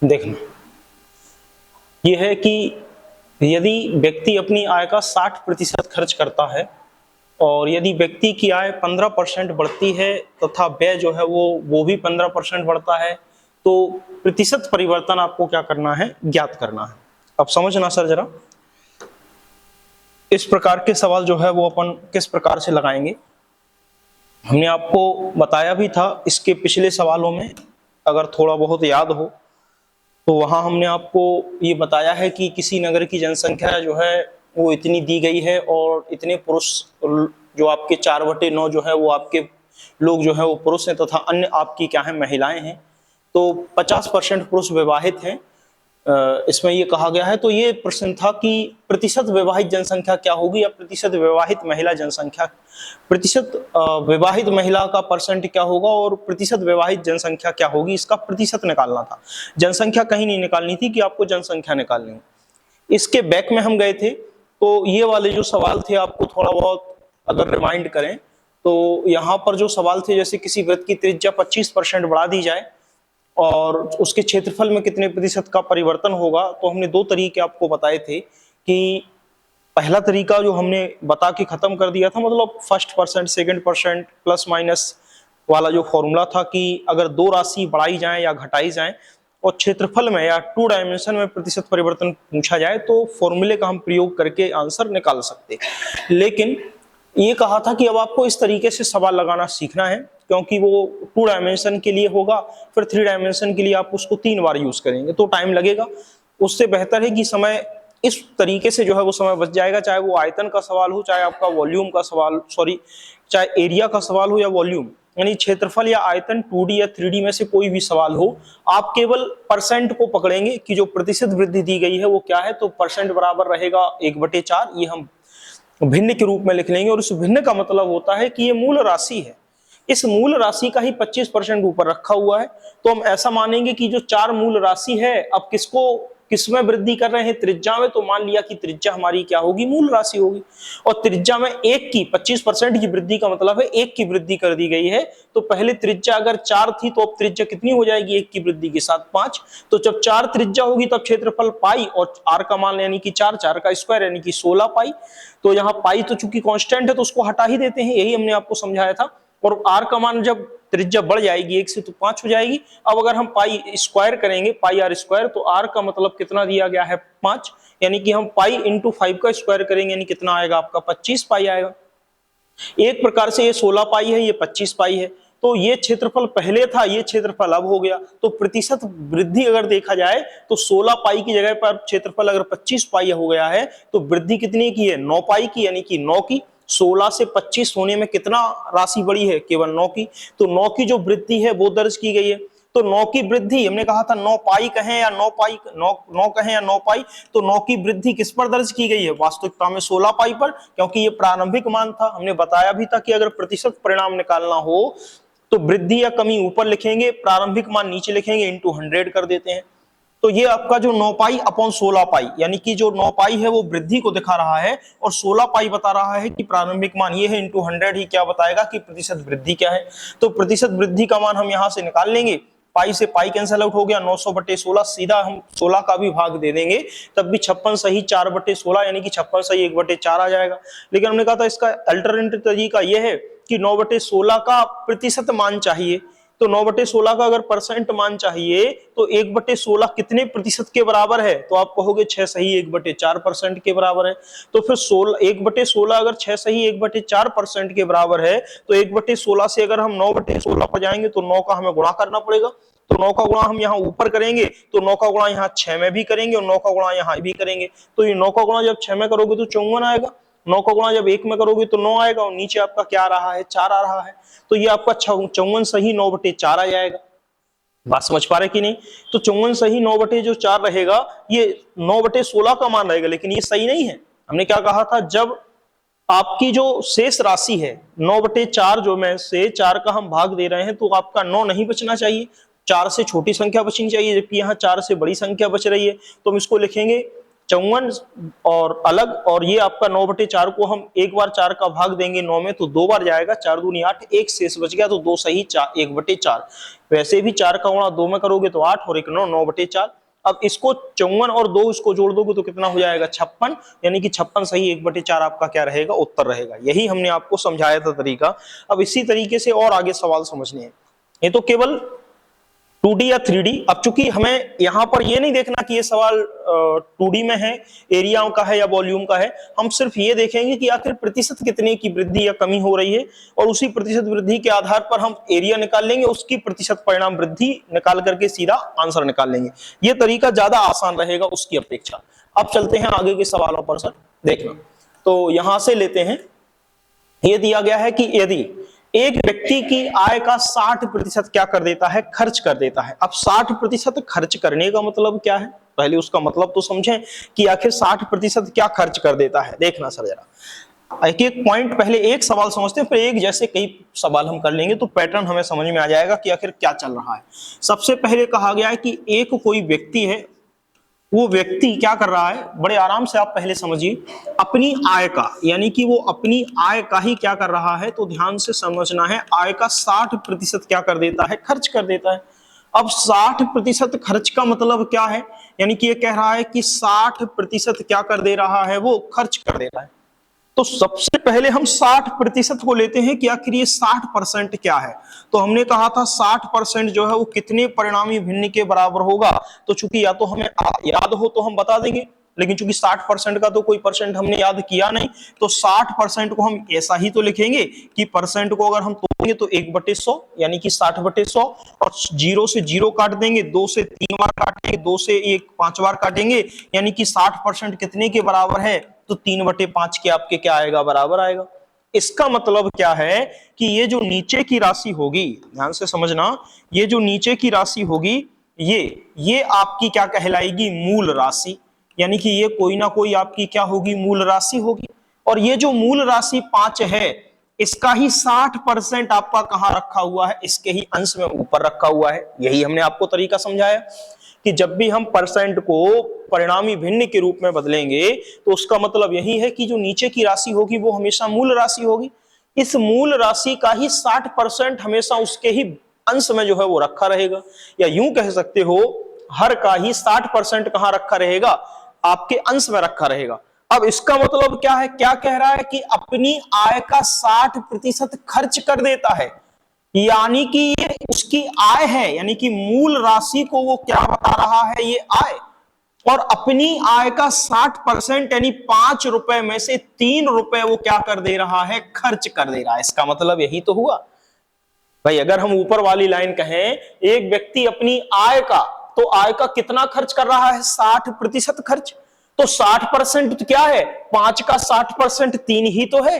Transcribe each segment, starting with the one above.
देखना यह है कि यदि व्यक्ति अपनी आय का 60% खर्च करता है और यदि व्यक्ति की आय 15% बढ़ती है तथा व्यय जो है वो भी 15% बढ़ता है, तो प्रतिशत परिवर्तन आपको क्या करना है, ज्ञात करना है। अब समझना सर जरा, इस प्रकार के सवाल जो है वो अपन किस प्रकार से लगाएंगे। हमने आपको बताया भी था इसके पिछले सवालों में, अगर थोड़ा बहुत याद हो तो वहां हमने आपको ये बताया है कि किसी नगर की जनसंख्या जो है वो इतनी दी गई है और इतने पुरुष जो आपके 4/9 जो है वो आपके लोग जो है वो पुरुष हैं तथा अन्य आपकी क्या है, महिलाएं हैं। तो 50% पुरुष विवाहित हैं इसमें ये कहा गया है। तो ये प्रश्न था कि प्रतिशत विवाहित जनसंख्या क्या होगी या प्रतिशत विवाहित महिला जनसंख्या, प्रतिशत विवाहित महिला का परसेंट क्या होगा और प्रतिशत विवाहित जनसंख्या क्या होगी, इसका प्रतिशत निकालना था। जनसंख्या कहीं नहीं निकालनी थी कि आपको जनसंख्या निकालनी है। इसके बैक में हम गए थे तो ये वाले जो सवाल थे आपको थोड़ा बहुत अगर रिमाइंड करें तो यहाँ पर जो सवाल थे, जैसे किसी वृत्त की त्रिज्या 25% बढ़ा दी जाए और उसके क्षेत्रफल में कितने प्रतिशत का परिवर्तन होगा, तो हमने दो तरीके आपको बताए थे कि पहला तरीका जो हमने बता के खत्म कर दिया था, मतलब first percent second percent plus minus वाला जो फॉर्मूला था कि अगर दो राशि बढ़ाई जाए या घटाई जाए और क्षेत्रफल में या 2 डायमेंशन में प्रतिशत परिवर्तन पूछा जाए तो फॉर्मूले का हम प्रयोग करके आंसर निकाल सकते। लेकिन ये कहा था कि अब आपको इस तरीके से सवाल लगाना सीखना है क्योंकि वो 2 डायमेंशन के लिए होगा, फिर 3 डायमेंशन के लिए आप उसको 3 बार यूज करेंगे तो टाइम लगेगा। उससे बेहतर है कि समय इस तरीके से जो है वो समय बच जाएगा, चाहे वो आयतन का सवाल हो, चाहे आपका वॉल्यूम का सवाल, चाहे एरिया का सवाल हो या वॉल्यूम, यानी क्षेत्रफल या आयतन 2D या 3D में से कोई भी सवाल हो, आप केवल परसेंट को पकड़ेंगे कि जो प्रतिशत वृद्धि दी गई है वो क्या है, तो परसेंट बराबर रहेगा 1/4। ये हम भिन्न के रूप में लिख लेंगे और उस भिन्न का मतलब होता है कि ये मूल राशि है, इस मूल राशि का ही 25% ऊपर रखा हुआ है। तो हम ऐसा मानेंगे कि जो 4 मूल राशि है, अब किसमें वृद्धि कर रहे हैं, त्रिज्या में, तो मान लिया कि त्रिज्या हमारी क्या होगी, मूल राशि होगी। और त्रिज्या में 1 की 25% की वृद्धि का मतलब है 1 की वृद्धि कर दी गई है। तो पहले त्रिज्या अगर 4 थी तो अब त्रिज्या कितनी हो जाएगी 1 की वृद्धि के साथ, 5। तो जब 4 त्रिज्या होगी तब क्षेत्रफल पाई और r का मान यानी कि 4 का स्क्वायर यानी कि 16 पाई। तो यहाँ पाई तो चूंकि कांस्टेंट है तो उसको हटा ही देते हैं, यही हमने आपको समझाया था। और r का मान जब त्रिज्या बढ़ जाएगी 1 से तो 5 हो जाएगी। अब अगर हम पाई स्क्वायर करेंगे, पाई r स्क्वायर, तो r का मतलब कितना दिया गया है 5, यानी कि हम पाई इंटू 5 का स्क्वायर करेंगे यानी कितना आएगा आपका 25 पाई आएगा। एक प्रकार से ये 16 पाई है, ये 25 पाई है। तो ये क्षेत्रफल पहले था, ये क्षेत्रफल अब हो गया। तो प्रतिशत वृद्धि अगर देखा जाए तो 16 पाई की जगह पर क्षेत्रफल अगर 25 पाई हो गया है तो वृद्धि कितनी की है, 9 पाई की, यानी कि 9 की। 16 से 25 होने में कितना राशि बढ़ी है, केवल 9 की। तो 9 की जो वृद्धि है वो दर्ज की गई है। तो 9 की वृद्धि हमने कहा था 9 पाई कहें या 9 पाई 9 कहें या 9 पाई, तो 9 की वृद्धि किस पर दर्ज की गई है, वास्तविकता में 16 पाई पर, क्योंकि ये प्रारंभिक मान था। हमने बताया भी था कि अगर प्रतिशत परिणाम निकालना हो तो वृद्धि या कमी ऊपर लिखेंगे, प्रारंभिक मान नीचे लिखेंगे, इंटू 100 कर देते हैं। तो ये आपका जो 9 पाई अपॉन 16 पाई, यानी कि जो 9 पाई है वो वृद्धि को दिखा रहा है और 16 पाई बता रहा है कि प्रारंभिक मान ये है, इंटू 100 ही क्या बताएगा कि प्रतिशत वृद्धि क्या है। तो प्रतिशत वृद्धि का मान हम यहां से निकाल लेंगे। पाई से पाई कैंसिल आउट हो गया, 900/16, सीधा हम 16 का भी भाग दे देंगे तब भी 56 सही 4/16 यानी कि 56 सही 1/4 आ जाएगा। लेकिन हमने कहा था इसका अल्टरनेटिव तरीका यह है कि 9/16 का प्रतिशत मान चाहिए। तो 9/16 का अगर परसेंट मान चाहिए तो 1/16 कितने प्रतिशत के बराबर है, तो आप कहोगे 6 सही 1/4% के बराबर है। तो फिर 1/16 अगर 6 सही 1/4% के बराबर है तो 1/16 से अगर हम 9/16 पर जाएंगे तो 9 का हमें गुणा करना पड़ेगा। तो 9 का गुणा हम यहाँ ऊपर करेंगे तो 9 का गुणा यहाँ 6 में भी करेंगे और 9 का गुणा यहाँ भी करेंगे। तो ये 9 का गुणा जब 6 में करोगे तो 54 आएगा, 9 का गुणा जब 1 में करोगे तो 9 आएगा और नीचे आपका क्या आ रहा है, 4 आ रहा है। तो ये आपका 54 सही 9/4 आ जाएगा। बात समझ पा रहे कि नहीं। तो 54 सही 9/4 रहेगा, ये 9/16 का मान रहेगा, लेकिन ये सही नहीं है। हमने क्या कहा था, जब आपकी जो शेष राशि है 9/4 जो में से 4 का हम भाग दे रहे हैं तो आपका 9 नहीं बचना चाहिए, 4 से छोटी संख्या बचनी चाहिए, जबकि यहाँ 4 से बड़ी संख्या बच रही है। तो हम इसको लिखेंगे 54 और अलग, और ये आपका 9/4 को हम एक बार 4 का भाग देंगे 9 में तो 2 बार जाएगा, 4 दूनी 8, एक शेष बच गया तो 2 सही 4 1/4। वैसे भी 4 का गुणा 2 में करोगे तो 8 और 1 9, 9/4। अब इसको 54 और 2 इसको जोड़ दोगे तो कितना हो जाएगा 56, यानी कि 56 सही 1/4 आपका क्या रहेगा, उत्तर रहेगा। यही हमने आपको समझाया था तरीका। अब इसी तरीके से और आगे सवाल समझने हैं। ये तो केवल 2D या 3D। अब चूंकि हमें यहां पर ये नहीं देखना कि ये सवाल 2D में है, एरिया का है या वॉल्यूम का है, हम सिर्फ ये देखेंगे कि आखिर प्रतिशत कितने की वृद्धि या कमी हो रही है, और उसी प्रतिशत वृद्धि के आधार पर हम एरिया निकाल लेंगे, उसकी प्रतिशत परिणाम वृद्धि निकाल करके सीधा आंसर निकाल लेंगे। ये तरीका ज्यादा आसान रहेगा उसकी अपेक्षा। अब चलते हैं आगे के सवालों पर सर, देखना। तो यहां से लेते हैं, ये दिया गया है कि यदि एक व्यक्ति की आय का 60% क्या कर देता है, खर्च कर देता है। अब 60% खर्च करने का मतलब क्या है, पहले उसका मतलब तो समझें कि आखिर 60% क्या खर्च कर देता है। देखना सर जरा, एक एक पॉइंट, पहले एक सवाल समझते हैं, फिर एक जैसे कई सवाल हम कर लेंगे तो पैटर्न हमें समझ में आ जाएगा कि आखिर क्या चल रहा है। सबसे पहले कहा गया है कि एक कोई व्यक्ति है, वो व्यक्ति क्या कर रहा है, बड़े आराम से आप पहले समझिए, अपनी आय का, यानी कि वो अपनी आय का ही क्या कर रहा है, तो ध्यान से समझना है, आय का 60% क्या कर देता है, खर्च कर देता है। अब 60% खर्च का मतलब क्या है, यानी कि ये कह रहा है कि 60% क्या कर दे रहा है, वो खर्च कर दे रहा है। तो सबसे पहले हम 60% को लेते हैं कि आखिर ये 60% क्या है। तो हमने कहा था 60% जो है वो कितने परिणामी भिन्न के बराबर होगा। तो चूंकि या तो हमें याद हो तो हम बता देंगे, लेकिन चूंकि 60% का तो कोई परसेंट हमने याद किया नहीं, तो 60% को हम ऐसा ही तो लिखेंगे कि परसेंट को अगर हम तोड़ेंगे तो 1/100, यानी कि 60/100, और 0 से 0 काट देंगे, 2 से 3 बार काटेंगे, 2 से 1 5 बार काटेंगे, यानी कि 60% कितने के बराबर है, तो 3/5 के आपके क्या आएगा, बराबर आएगा। इसका मतलब क्या है कि ये जो नीचे की राशि होगी, ध्यान से समझना, ये जो नीचे की राशि होगी, ये आपकी क्या कहलाएगी, मूल राशि, यानी कि ये कोई ना कोई आपकी क्या होगी, मूल राशि होगी। और ये जो मूल राशि 5 है, इसका ही 60% आपका कहां रखा हुआ है, इसके ही अंश में ऊपर रखा हुआ है। यही हमने आपको तरीका समझाया कि जब भी हम परसेंट को परिणामी भिन्न के रूप में बदलेंगे तो उसका मतलब यही है कि जो नीचे की राशि होगी वो हमेशा मूल राशि होगी। इस मूल राशि का ही 60% हमेशा उसके ही अंश में जो है वो रखा रहेगा, या यूं कह सकते हो हर का ही 60% कहां रखा रहेगा, आपके अंश में रखा रहेगा। अब इसका मतलब क्या है, क्या कह रहा है कि अपनी आय का 60% खर्च कर देता है, यानी कि ये उसकी आय है, यानी कि मूल राशि को वो क्या बता रहा है, ये आय। और अपनी आय का 60% यानी 5 रुपए में से 3 रुपए वो क्या कर दे रहा है, खर्च कर दे रहा है। इसका मतलब यही तो हुआ भाई। अगर हम ऊपर वाली लाइन कहें, एक व्यक्ति अपनी आय का, तो आय का कितना खर्च कर रहा है, 60% खर्च। तो 60% क्या है, 5 का 60% 3 ही तो है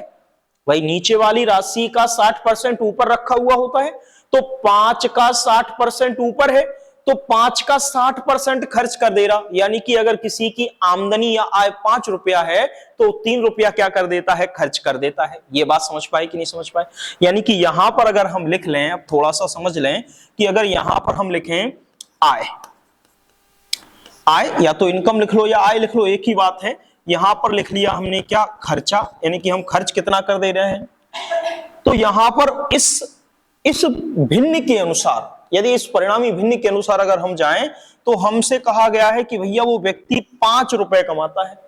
भाई। नीचे वाली राशि का 60% ऊपर रखा हुआ होता है, तो 5 का 60% ऊपर है, तो 5 का 60% खर्च कर दे रहा, यानी कि अगर किसी की आमदनी या आय 5 रुपया है तो 3 रुपया क्या कर देता है, खर्च कर देता है। ये बात समझ पाए कि नहीं समझ पाए। यानी कि यहां पर अगर हम लिख लें, अब थोड़ा सा समझ लें कि अगर यहां पर हम लिखें आय, आय या तो इनकम लिख लो या आय लिख लो, एक ही बात है। यहां पर लिख लिया हमने क्या, खर्चा, यानी कि हम खर्च कितना कर दे रहे हैं। तो यहां पर इस भिन्न के अनुसार, यदि इस परिणामी भिन्न के अनुसार अगर हम जाएं, तो हमसे कहा गया है कि भैया वो व्यक्ति 5 रुपए कमाता है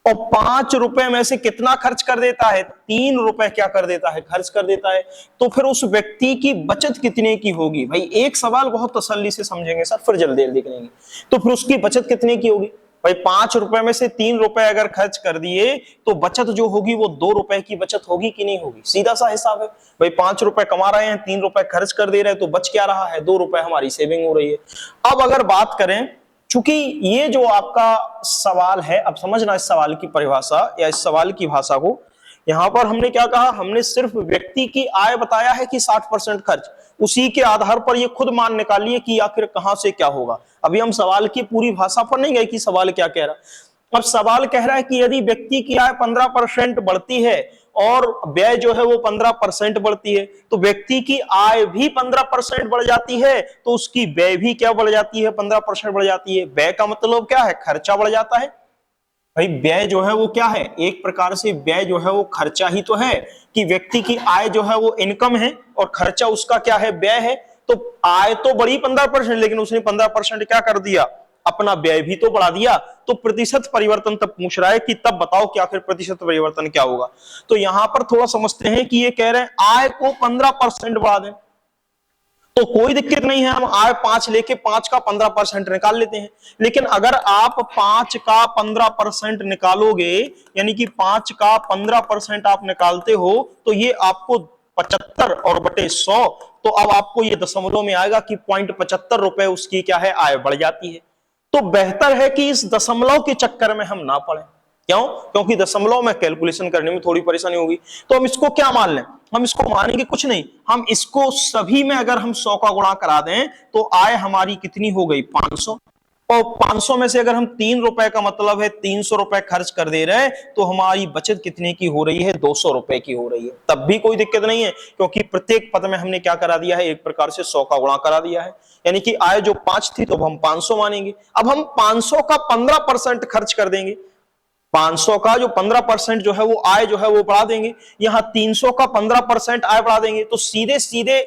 और 5 रुपए में से कितना खर्च कर देता है, 3 रुपए क्या कर देता है, खर्च कर देता है। तो फिर उस व्यक्ति की बचत कितने की होगी भाई। एक सवाल बहुत तसल्ली से समझेंगे सर, फिर जल्दी जल्दी करेंगे। तो फिर उसकी बचत कितने की होगी भाई, 5 रुपए में से 3 रुपए अगर खर्च कर दिए तो बचत जो होगी वो 2 रुपए की बचत होगी कि नहीं होगी। सीधा सा हिसाब है भाई, 5 रुपए कमा रहे हैं, 3 रुपए खर्च कर दे रहे हैं, तो बच क्या रहा है, 2 रुपए हमारी सेविंग हो रही है। अब अगर बात करें, चूंकि ये जो आपका सवाल है, अब समझना इस सवाल की परिभाषा या इस सवाल की भाषा को। यहां पर हमने क्या कहा, हमने सिर्फ व्यक्ति की आय बताया है कि 60% खर्च, उसी के आधार पर ये खुद मान निकालिए कि आखिर कहां से क्या होगा। अभी हम सवाल की पूरी भाषा पर नहीं गए कि सवाल क्या कह रहा। अब सवाल कह रहा है कि यदि व्यक्ति की आय 15% बढ़ती है और व्यय जो है वो 15% बढ़ती है, तो व्यक्ति की आय भी 15% बढ़ जाती है, तो उसकी व्यय भी क्या बढ़ जाती है, 15% बढ़ जाती है। व्यय का मतलब क्या है, खर्चा बढ़ जाता है। भाई व्यय जो है वो क्या है, एक प्रकार से व्यय जो है वो खर्चा ही तो है, कि व्यक्ति की आय जो है वो इनकम है और खर्चा उसका क्या है, व्यय है। तो आय तो बढ़ी 15%, लेकिन उसने 15% क्या कर दिया, अपना व्यय भी तो बढ़ा दिया। तो प्रतिशत परिवर्तन तब पूछ रहा है कि तब बताओ कि आखिर प्रतिशत परिवर्तन क्या होगा। तो यहां पर थोड़ा समझते हैं कि ये कह रहे हैं आय को 15% बढ़ा दें, तो कोई दिक्कत नहीं है, हम आय 5 लेके 5 का 15% निकाल लेते हैं। लेकिन अगर आप 5 का 15% निकालोगे, यानी कि 5 का 15% आप निकालते हो, तो ये आपको 75 और बटे 100, तो अब आपको ये दशमलव में आएगा कि 0.75 रुपए उसकी क्या है, आय बढ़ जाती है। तो बेहतर है कि इस दशमलव के चक्कर में हम ना पड़े। क्यों? क्योंकि दशमलव में कैलकुलेशन करने में थोड़ी परेशानी होगी। तो हम इसको क्या मान लें, हम इसको मानेंगे कुछ नहीं, हम इसको सभी में अगर हम 100 का गुणा करा दें तो आय हमारी कितनी हो गई, 500। और 500 में से अगर हम 3 रुपए का मतलब है 300 रुपए खर्च कर दे रहे हैं, तो हमारी बचत कितने की हो रही है, 200 रुपए की हो रही है। तब भी कोई दिक्कत नहीं है, क्योंकि प्रत्येक पद में हमने क्या करा दिया है, एक प्रकार से 100 का गुणा करा दिया है। यानी कि आय जो 5 थी तो हम 500 मानेंगे। अब हम 500 का 15% खर्च कर देंगे, 500 का जो 15% जो है वो आय जो है वो बढ़ा देंगे, यहां 300 का 15% आय बढ़ा देंगे, तो सीधे सीधे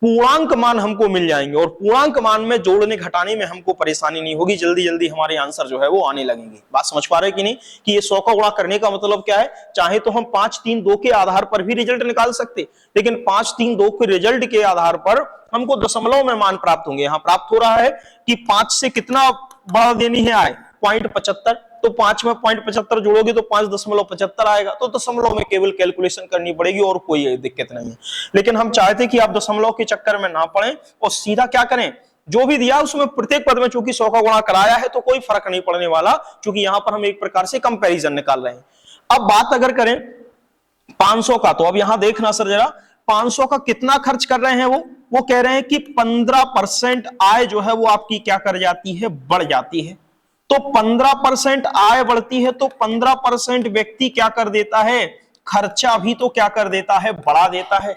पूर्णांक मान हमको मिल जाएंगे, और पूर्णांक मान में जोड़ने घटाने में हमको परेशानी नहीं होगी, जल्दी जल्दी हमारे आंसर जो है वो आने लगेंगे। बात समझ पा रहे कि नहीं, कि ये 100 का गुणा करने का मतलब क्या है, चाहे तो हम 5 3 2 के आधार पर भी रिजल्ट निकाल सकते, लेकिन 5 3 2 के रिजल्ट के आधार पर हमको दशमलव में मान प्राप्त होंगे। यहां प्राप्त हो रहा है कि 5 से कितना बढ़ा देनी है आय, 0.75, तो 5 में 0.75 जोड़ोगे तो 5.75 आएगा, तो दशमलव में केवल कैलकुलेशन करनी पड़ेगी और कोई दिक्कत नहीं है। लेकिन हम चाहते कि आप दशमलव के चक्कर में ना पड़े और सीधा क्या करें, जो भी दिया उसमें प्रत्येक पद में चूंकि 100 का गुणा कराया है तो कोई फर्क नहीं पड़ने वाला, क्योंकि यहां पर हम एक प्रकार से कंपैरिजन निकाल रहे हैं। अब बात अगर करें 500 का, तो अब यहां देखना सर जरा, 500 का कितना खर्च कर रहे हैं वो कह रहे हैं कि 15% आय जो है वो आपकी क्या कर जाती है, बढ़ जाती है। तो 15% आय बढ़ती है तो 15% व्यक्ति क्या कर देता है, खर्चा भी तो क्या कर देता है, बढ़ा देता है।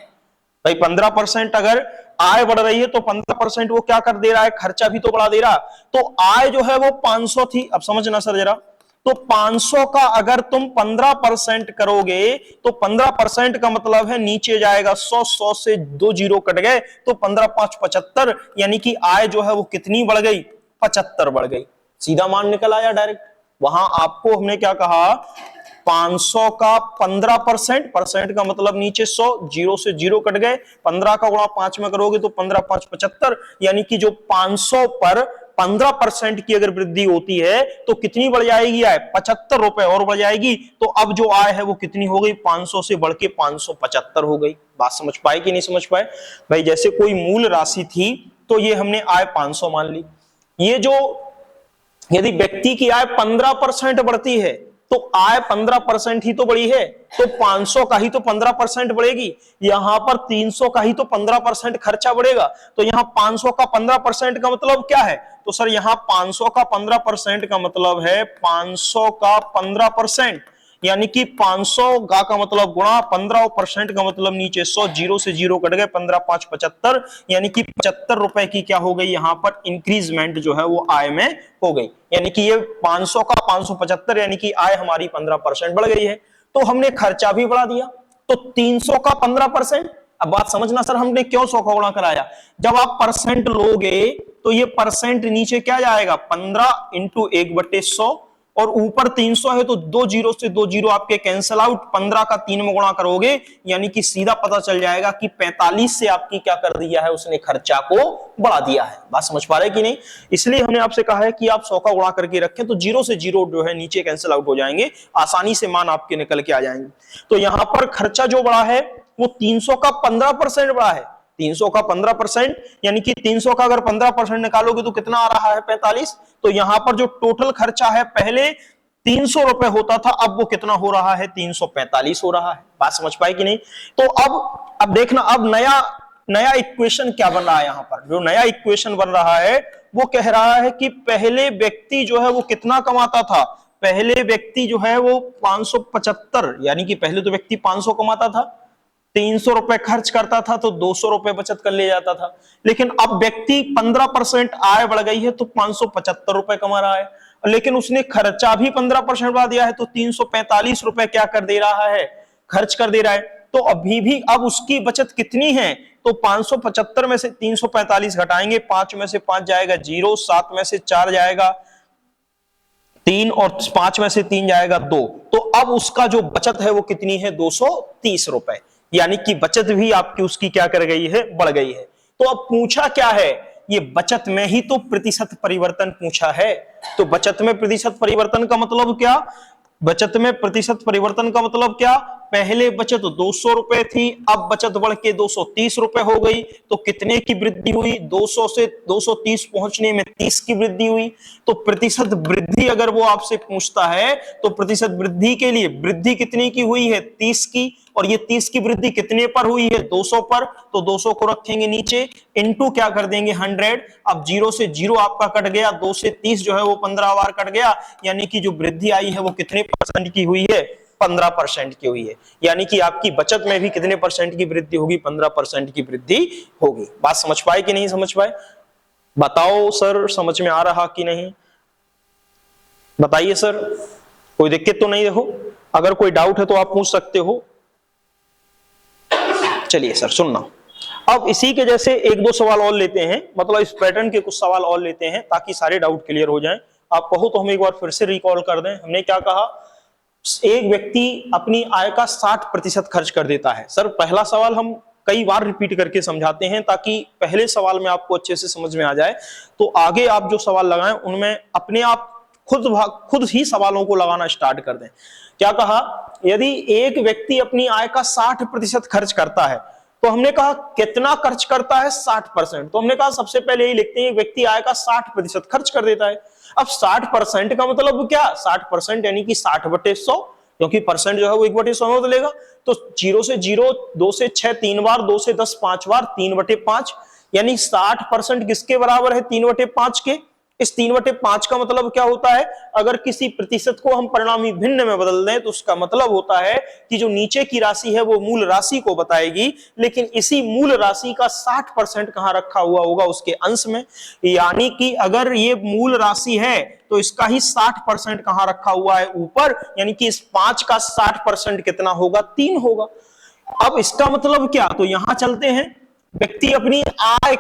भाई 15% अगर आय बढ़ रही है तो 15% वो क्या कर दे रहा है, खर्चा भी तो बढ़ा दे रहा। तो आय जो है वो 500 थी, अब समझना सर जरा, तो 500 का अगर तुम 15% करोगे तो 15% का मतलब है नीचे जाएगा 100, 100 से 2 जीरो कट गए, तो 15 5 75, यानी कि आय जो है वो कितनी बढ़ गई, 75 बढ़ गई। सीधा मान निकल आया डायरेक्ट। वहां आपको हमने क्या कहा, 500 का 15%, परसेंट का मतलब नीचे 100, जीरो से जीरो कट गए, 15 का गुणा 5 में करोगे तो 15 5 75, यानी कि जो 500 पर 15% की अगर वृद्धि होती है तो कितनी बढ़ जाएगी आय, 75 रुपए और बढ़ जाएगी। तो अब जो आय है वो कितनी हो गई, 500 से बढ़ के 575 हो गई। बात समझ पाए कि नहीं समझ पाए? भाई जैसे कोई मूल राशि थी तो ये हमने आय 500 मान ली, ये जो यदि व्यक्ति की आय 15% बढ़ती है तो आय 15% ही तो बढ़ी है, तो 500 का ही तो 15% बढ़ेगी, यहां पर 300 का ही तो 15% खर्चा बढ़ेगा। तो यहां 500 का 15% का मतलब क्या है, तो सर यहां 500 का 15% का मतलब है 500 का 15%, यानी कि 500 का मतलब गुणा 15% का मतलब नीचे 100, जीरो से जीरो कट गए, 15 5 75, यानी कि 75 रुपए की क्या हो गई, यहां पर इंक्रीजमेंट जो है वो आय में हो गई। यानी कि ये 500 का 575, यानी कि आय हमारी 15% बढ़ गई है। तो हमने खर्चा भी बढ़ा दिया, तो 300 का 15%। अब बात समझना सर, हमने क्यों 100 का गुणा कराया, जब आप परसेंट लोगे तो ये परसेंट नीचे क्या जाएगा, 15 इंटू 1/100, और ऊपर 300 है तो 2 जीरो से 2 जीरो आपके कैंसल आउट, 15 का 3 में गुणा करोगे, यानी कि सीधा पता चल जाएगा कि 45 से आपकी क्या कर दिया है, उसने खर्चा को बढ़ा दिया है। बात समझ पा रहे कि नहीं? इसलिए हमने आपसे कहा है कि आप 100 का गुणा करके रखें तो जीरो से जीरो जो है नीचे कैंसिल आउट हो जाएंगे, आसानी से मान आपके निकल के आ जाएंगे। तो यहां पर खर्चा जो बढ़ा है वो 300 का 15% बढ़ा है, 300 का 15%, यानी कि 300 का अगर 15% निकालोगे तो कितना आ रहा है, 45। तो यहां पर जो टोटल खर्चा है पहले 300 रुपए होता था, अब वो कितना हो रहा है, 345 हो रहा है। बात समझ पाए कि नहीं? तो अब देखना, अब नया इक्वेशन क्या बन रहा है, यहां पर जो नया इक्वेशन बन रहा है वो कह रहा है कि पहले व्यक्ति जो है वो कितना कमाता था, पहले व्यक्ति जो है वो 575, यानी कि पहले तो व्यक्ति 500 कमाता था, 300 रुपए खर्च करता था तो 200 रुपए बचत कर ले जाता था। लेकिन अब व्यक्ति 15% आय बढ़ गई है तो 575 रुपए कमा रहा है। लेकिन उसने खर्चा भी 15% बढ़ा दिया है, तो 345 रुपए क्या कर दे रहा है, खर्च कर दे रहा है। तो अभी भी अब उसकी बचत कितनी है, तो 575 में से 345 घटाएंगे, 5 में से 5 जाएगा 0, 7 में से 4 जाएगा 3 और 5 में से 3 जाएगा 2। तो अब उसका जो बचत है वो कितनी है, 230 रुपए, यानी कि बचत भी आपकी उसकी क्या कर गई है, बढ़ गई है। तो अब पूछा क्या है, ये बचत में ही तो प्रतिशत परिवर्तन पूछा है। तो बचत में प्रतिशत परिवर्तन का मतलब क्या, बचत में प्रतिशत परिवर्तन का मतलब क्या, पहले बचत 200 रुपए थी, अब बचत बढ़ के 230 रुपए हो गई, तो कितने की वृद्धि हुई, 200 से 230 पहुंचने में 30 की वृद्धि हुई। तो प्रतिशत वृद्धि अगर वो आपसे पूछता है तो प्रतिशत वृद्धि के लिए वृद्धि कितनी की हुई है, 30 की, और ये 30 की वृद्धि कितने पर हुई है, 200 पर, तो 200 को रखेंगे नीचे, इनटू क्या कर देंगे 100। अब 0 से 0 आपका कट गया, 2 से 30 जो है वो 15 बार कट गया, यानी कि जो वृद्धि आई है वो कितने परसेंट की हुई है, 15% की हुई है। यानी कि आपकी बचत में भी कितने परसेंट की वृद्धि होगी, 15% की वृद्धि होगी। बात समझ पाए कि नहीं समझ पाए, बताओ सर, समझ में आ रहा कि नहीं, बताइए सर, कोई दिक्कत तो नहीं। देखो अगर कोई डाउट है तो आप पूछ सकते हो। चलिए सर सुनना, अब इसी के जैसे एक दो सवाल और लेते हैं, मतलब इस पैटर्न के कुछ सवाल और लेते हैं ताकि सारे डाउट क्लियर हो जाएं। आप कहो तो हम एक बार फिर से रिकॉल कर दें। हमने क्या कहा, एक व्यक्ति अपनी आय का 60% खर्च कर देता है। सर पहला सवाल हम कई बार रिपीट करके समझाते हैं ताकि पहले सवाल में आपको अच्छे से समझ में आ जाए, तो आगे आप जो सवाल लगाएं उनमें अपने आप खुद ही सवालों को लगाना स्टार्ट कर दें। क्या कहा, यदि एक व्यक्ति अपनी आय का 60% खर्च करता है, तो हमने कहा कितना खर्च करता है, 60%। तो हमने कहा सबसे पहले ही लिखते हैं व्यक्ति आय का 60% खर्च कर देता है। अब 60% का मतलब क्या, 60% यानी कि 60/100, क्योंकि परसेंट जो है वो 1/100 में बदलेगा। तो 0 से 0, 2 से 6 3 बार, 2 से 10 5 बार, 3/5, यानी 60% किसके बराबर है, 3/5 के। इस 3/5 का मतलब क्या होता है, अगर किसी प्रतिशत को हम परिणामी भिन्न में बदल दें तो उसका मतलब होता है कि जो नीचे की राशि है वो मूल राशि को बताएगी, लेकिन इसी मूल राशि का 60% कहां रखा हुआ होगा, उसके अंश में। यानी कि अगर ये मूल राशि है तो इसका ही 60% कहां रखा हुआ है, ऊपर, यानी कि इस 5 का 60% कितना होगा, 3 होगा। अब इसका मतलब क्या, तो यहां चलते हैं, व्यक्ति अपनी आय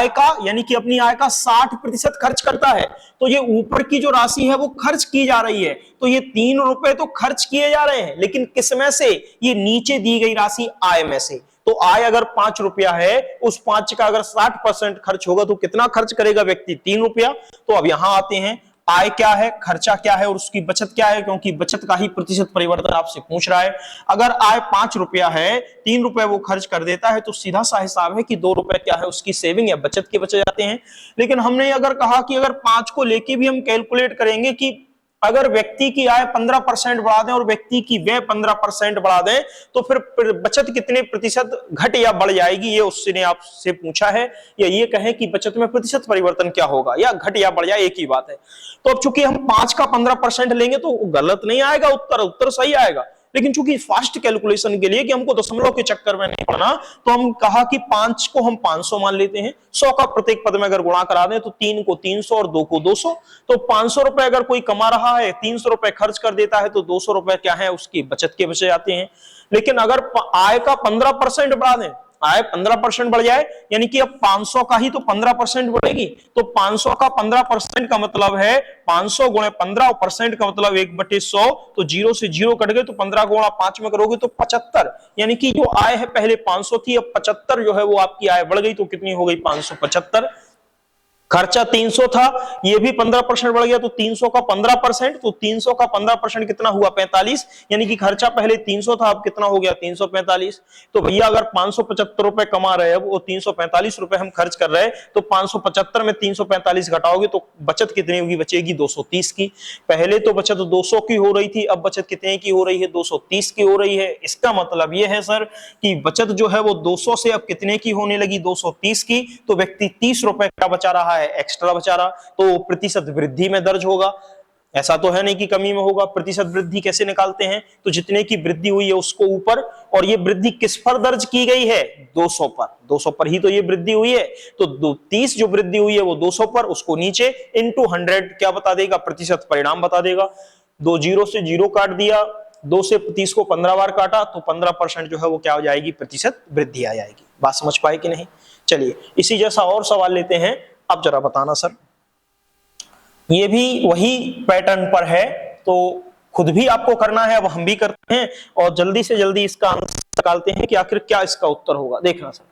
का यानी कि अपनी आय का 60% खर्च करता है, तो ये ऊपर की जो राशि है वो खर्च की जा रही है, तो ये 3 रुपए तो खर्च किए जा रहे हैं, लेकिन किस में से, ये नीचे दी गई राशि आय में से। तो आय अगर 5 रुपया है, उस 5 का अगर 60% खर्च होगा तो कितना खर्च करेगा व्यक्ति, 3 रुपया। तो अब यहां आते हैं, आय क्या है, खर्चा क्या है और उसकी बचत क्या है, क्योंकि बचत का ही प्रतिशत परिवर्तन आपसे पूछ रहा है। अगर आय 5 रुपया है, 3 रुपए वो खर्च कर देता है, तो सीधा सा हिसाब है कि 2 रुपए क्या है, उसकी सेविंग या बचत के बचे जाते हैं। लेकिन हमने अगर कहा कि अगर 5 को लेके भी हम कैलकुलेट करेंगे कि अगर व्यक्ति की आय 15% बढ़ा दें और व्यक्ति की व्यय 15% बढ़ा दें, तो फिर बचत कितने प्रतिशत घट या बढ़ जाएगी, ये उसने आपसे पूछा है। या ये कहें कि बचत में प्रतिशत परिवर्तन क्या होगा, या घट या बढ़ जाए, एक ही बात है। तो अब चूंकि हम 5 का 15% लेंगे तो गलत नहीं आएगा, उत्तर सही आएगा। लेकिन चूंकि फास्ट कैलकुलेशन के लिए कि हमको दशमलव के चक्कर में नहीं पड़ना, तो हम कहा कि 5 को हम 500 मान लेते हैं। 100 का प्रत्येक पद में अगर गुणा करा दें तो 3 को 300 और 2 को 200। तो 500 रुपए अगर कोई कमा रहा है, 300 रुपए खर्च कर देता है, तो 200 रुपए क्या है, उसकी बचत के बचे जाते हैं। लेकिन अगर आय का 15% बढ़ा दें, आय 15% बढ़ जाए, यानी कि अब 500 का ही तो 15% बढ़ेगी, तो 500 का 15% का मतलब है 500 गुणे 15% का मतलब 1/100। तो 0 से 0 कट गए, तो 15 गुणा 5 में करोगे तो 75, यानी कि जो आय है पहले 500 थी, अब 75 जो है वो आपकी आय बढ़ गई, तो कितनी हो गई, 575। खर्चा 300 था, ये भी 15% बढ़ गया, तो 300 का 15%, तो 300 का 15% कितना हुआ, 45, यानी कि खर्चा पहले 300 था, अब कितना हो गया, 345। तो भैया अगर 575 रुपए कमा रहे हैं, वो 345 रुपए हम खर्च कर रहे हैं, तो 575 में 345 घटाओगे तो बचत कितनी होगी, बचेगी 230 की। पहले तो बचत 200 की हो रही थी, अब बचत कितने की हो रही है, 230 की हो रही है। इसका मतलब यह है सर कि बचत जो है वो 200 से अब कितने की होने लगी, 230 की। तो व्यक्ति 30 रुपए का बचा रहा है, एक्स्ट्रा बचा रहा, तो प्रतिशत वृद्धि में दर्ज होगा। ऐसा तो है नहीं कि कमी में होगा। प्रतिशत वृद्धि कैसे निकालते हैं, तो जितने की वृद्धि हुई है उसको ऊपर, और ये वृद्धि किस पर दर्ज की गई है, 200 पर, 200 पर ही तो ये वृद्धि हुई है। तो 30 जो वृद्धि हुई है वो 200 पर, उसको नीचे इंटू 100 क्या बता देगा, प्रतिशत परिणाम बता देगा। 2 जीरो से जीरो काट दिया, 2 से 30 को 15 बार काटा, तो 15% जो है वो क्या हो जाएगी, प्रतिशत वृद्धि आ जाएगी। बात समझ पाए कि नहीं। चलिए इसी जैसा और सवाल लेते हैं। अब जरा बताना सर, ये भी वही पैटर्न पर है, तो खुद भी आपको करना है, अब हम भी करते हैं और जल्दी से जल्दी इसका आंसर निकालते हैं कि आखिर क्या इसका उत्तर होगा। देखना सर,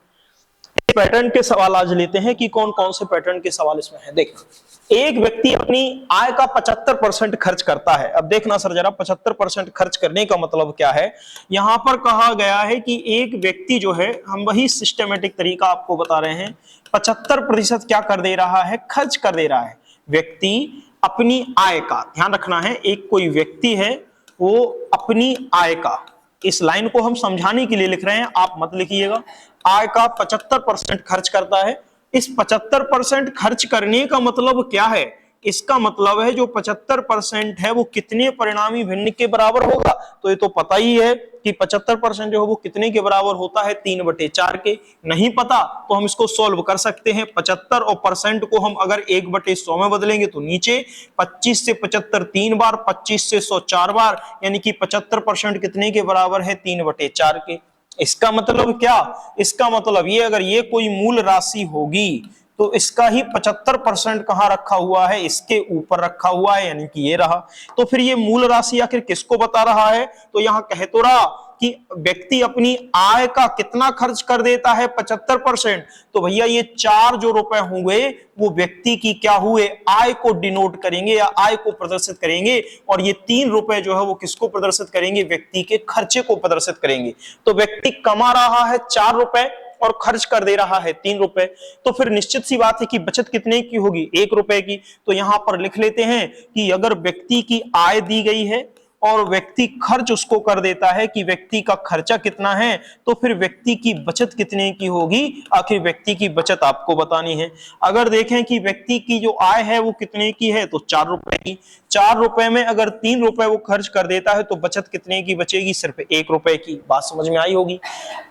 पैटर्न के सवाल आज लेते हैं कि कौन कौन से पैटर्न के सवाल इसमें हैं। देखना, एक व्यक्ति अपनी आय का 75% खर्च करता है। अब देखना सर जरा, 75% खर्च करने का मतलब क्या है। यहां पर कहा गया है कि एक व्यक्ति जो है, हम वही सिस्टमेटिक तरीका आपको बता रहे हैं, 75% क्या कर दे रहा है, खर्च कर दे रहा है। व्यक्ति अपनी आय का, ध्यान रखना है, एक कोई व्यक्ति है वो अपनी आय का, इस लाइन को हम समझाने के लिए लिख रहे हैं, आप मत लिखिएगा, आय का 75% खर्च करता है। इस 75% खर्च करने का मतलब क्या है, इसका मतलब है जो 75% है वो कितने परिणामी भिन्न के बराबर होगा। तो ये तो पता ही है कि 75% जो है वो कितने के बराबर होता है, 3/4 के। नहीं पता तो हम इसको सॉल्व कर सकते हैं। 75 और परसेंट को हम अगर 1/100 में बदलेंगे तो नीचे 25 से 75 3 बार, 25 से 100 4 बार, यानी कि 75% कितने के बराबर है, 3/4 के। इसका मतलब क्या, इसका मतलब ये, अगर ये कोई मूल राशि होगी तो इसका ही 75% कहां रखा हुआ है, इसके ऊपर रखा हुआ है, यानी कि ये रहा। तो फिर ये मूल राशि आखिर किसको बता रहा है, तो यहां कह तो रहा कि व्यक्ति अपनी आय का कितना खर्च कर देता है, 75%। तो भैया ये 4 जो रुपए होंगे वो व्यक्ति की क्या हुए, आय को डिनोट करेंगे या आय को प्रदर्शित करेंगे, और ये 3 रुपए जो है वो किसको प्रदर्शित करेंगे, व्यक्ति के खर्चे को प्रदर्शित करेंगे। तो व्यक्ति कमा रहा है 4 रुपए और खर्च कर दे रहा है 3 रुपए, तो फिर निश्चित सी बात है कि बचत कितने की होगी, 1 रुपए की। तो यहां पर लिख लेते हैं कि अगर व्यक्ति की आय दी गई है और व्यक्ति खर्च उसको कर देता है कि व्यक्ति का खर्चा कितना है, तो फिर व्यक्ति की बचत कितने की होगी, आखिर व्यक्ति की बचत आपको बतानी है। अगर देखें कि व्यक्ति की जो आय है वो कितने की है, तो 4 रुपए की। 4 रुपए में अगर 3 रुपए वो खर्च कर देता है तो बचत कितने की बचेगी, सिर्फ 1 रुपए की। बात समझ में आई होगी।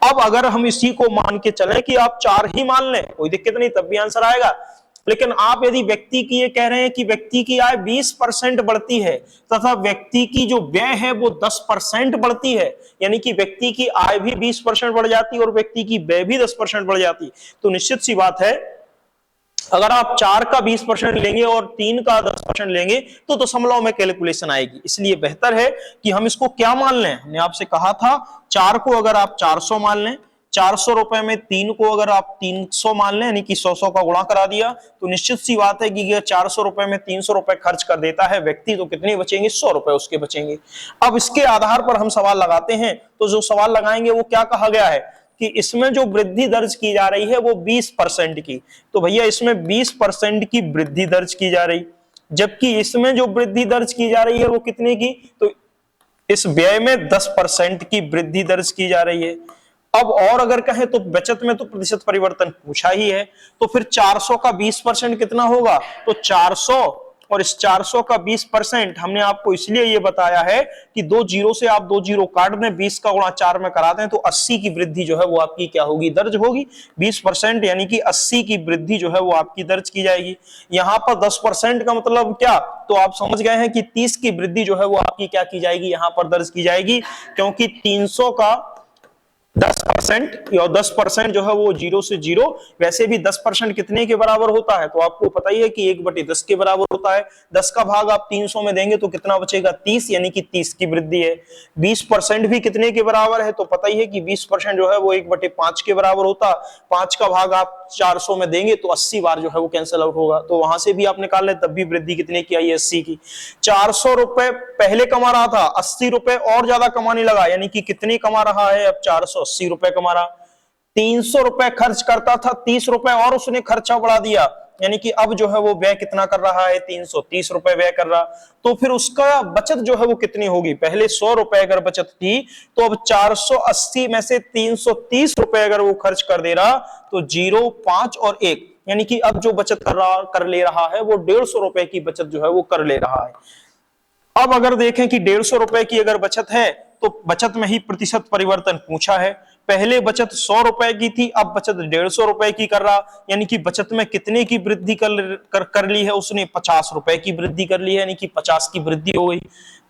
अब अगर हम इसी को मान के चलें कि आप 4 ही मान लें, कोई दिक्कत नहीं, तब भी आंसर आएगा। लेकिन आप यदि व्यक्ति की ये कह रहे हैं कि व्यक्ति की आय 20% बढ़ती है तथा व्यक्ति की जो व्यय है वो 10% बढ़ती है, यानी कि व्यक्ति की आय भी 20% बढ़ जाती है और व्यक्ति की व्यय भी 10% बढ़ जाती, तो निश्चित सी बात है अगर आप 4 का 20% लेंगे और 3 का 10% लेंगे तो दशमलव में कैलकुलेशन आएगी। इसलिए बेहतर है कि हम इसको क्या मान लें, हमने आपसे कहा था 4 को अगर आप 400 मान लें, 400 रुपए में 3 को अगर आप 300 मान लें, यानी कि 100 का गुणा करा दिया, तो निश्चित सी बात है कि 400 रुपए में 300 रुपए खर्च कर देता है व्यक्ति, तो कितने बचेंगे, 100 रुपए उसके बचेंगे। अब इसके आधार पर हम सवाल लगाते हैं, तो जो सवाल लगाएंगे वो क्या कहा गया है कि इसमें जो वृद्धि दर्ज की जा रही है वो 20% की, तो भैया इसमें 20% की वृद्धि दर्ज की जा रही, जबकि इसमें जो वृद्धि दर्ज की जा रही है वो कितने की, तो इस व्यय में 10% की वृद्धि दर्ज की जा रही है। अब और अगर कहें तो बचत में तो प्रतिशत परिवर्तन पूछा ही है, तो फिर 400 का 20% कितना होगा, तो 400 और इस 400 का 20% हमने आपको इसलिए ये बताया है कि 2 जीरो से आप 2 जीरो काट दें, 20 का गुणा 4 में करा दें तो 80 की वृद्धि जो है वो आपकी क्या होगी, दर्ज होगी। 20% यानी कि 80 की वृद्धि जो है वो आपकी दर्ज की जाएगी। यहां पर 10% का मतलब क्या, तो आप समझ गए हैं कि 30 की वृद्धि जो है वो आपकी क्या की जाएगी, यहां पर दर्ज की जाएगी, क्योंकि 300 का 10% या 10% जो है वो 0 से 0, वैसे भी 10% कितने के बराबर होता है, तो आपको पता ही है कि 1/10 के बराबर होता है। 10 का भाग आप 300 में देंगे तो कितना बचेगा, 30, यानी कि 30 की वृद्धि है। 20% भी कितने के बराबर है, तो पता ही है कि 20% जो है वो 1/5 के बराबर होता। 5 का भाग आप 400 में देंगे तो 80 बार जो है वो कैंसिल आउट होगा, तो वहां से भी आप निकाल ले, तब भी वृद्धि कितने की आई, 80 की। 400 रुपए पहले कमा रहा था, 80 रुपए और ज्यादा कमाने लगा, यानी कि कितने कमा रहा है, अब 480 रुपए कमा रहा। 300 रुपए खर्च करता था, 30 रुपए और उसने खर्चा बढ़ा दिया, यानी कि अब जो है वो व्यय कितना कर रहा है, 330 रुपए व्यय कर रहा। तो फिर उसका बचत जो है वो कितनी होगी, पहले 100 रुपए अगर बचत थी तो अब 480 में से 330 रुपए अगर वो खर्च कर दे रहा, तो 0, 5 और 1, यानी कि अब जो बचत कर ले रहा है वो 150 रुपए की बचत जो है वो कर ले रहा है। अब अगर देखें कि 150 रुपए की अगर बचत है तो बचत में ही प्रतिशत परिवर्तन पूछा है। पहले बचत 100 रुपए की थी, अब बचत 150 रुपए की कर रहा, यानी कि बचत में कितने की वृद्धि कर ली है उसने, 50 रुपए की वृद्धि कर ली है, यानी कि 50 की वृद्धि हो गई।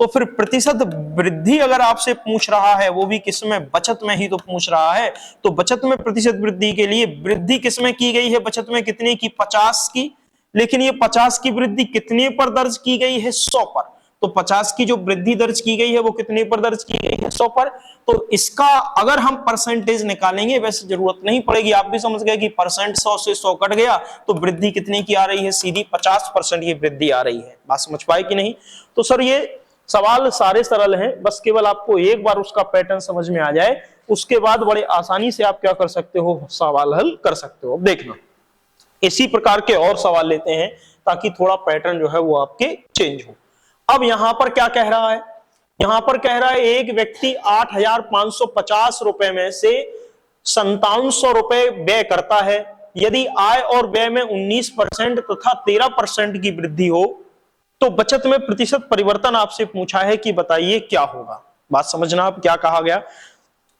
तो फिर प्रतिशत वृद्धि अगर आपसे पूछ रहा है, वो भी किसमें, बचत में ही तो पूछ रहा है। तो बचत में प्रतिशत वृद्धि के लिए वृद्धि किसमें की गई है, बचत में कितने की, 50 की। लेकिन ये 50 की वृद्धि कितने पर दर्ज की गई है, 100 पर। तो 50 की जो वृद्धि दर्ज की गई है वो कितने पर दर्ज की गई है, 100 पर। तो इसका अगर हम परसेंटेज निकालेंगे, वैसे जरूरत नहीं पड़ेगी, आप भी समझ गए कि परसेंट 100 से 100 कट गया तो वृद्धि कितने की आ रही है, सीधी 50% की वृद्धि आ रही है। बात समझ पाए कि नहीं। तो सर ये सवाल सारे सरल हैं, बस केवल आपको एक बार उसका पैटर्न समझ में आ जाए, उसके बाद बड़े आसानी से आप क्या कर सकते हो, सवाल हल कर सकते हो। अब देखना इसी प्रकार के और सवाल लेते हैं ताकि थोड़ा पैटर्न जो है वो आपके चेंज हो। अब यहां पर क्या कह रहा है, यहां पर कह रहा है एक व्यक्ति 8,550 रुपए में से 5700 रुपए व्यय करता है। यदि आय और व्यय में 19% तथा 13% की वृद्धि हो तो बचत में प्रतिशत परिवर्तन आपसे पूछा है कि बताइए क्या होगा। बात समझना, अब क्या कहा गया।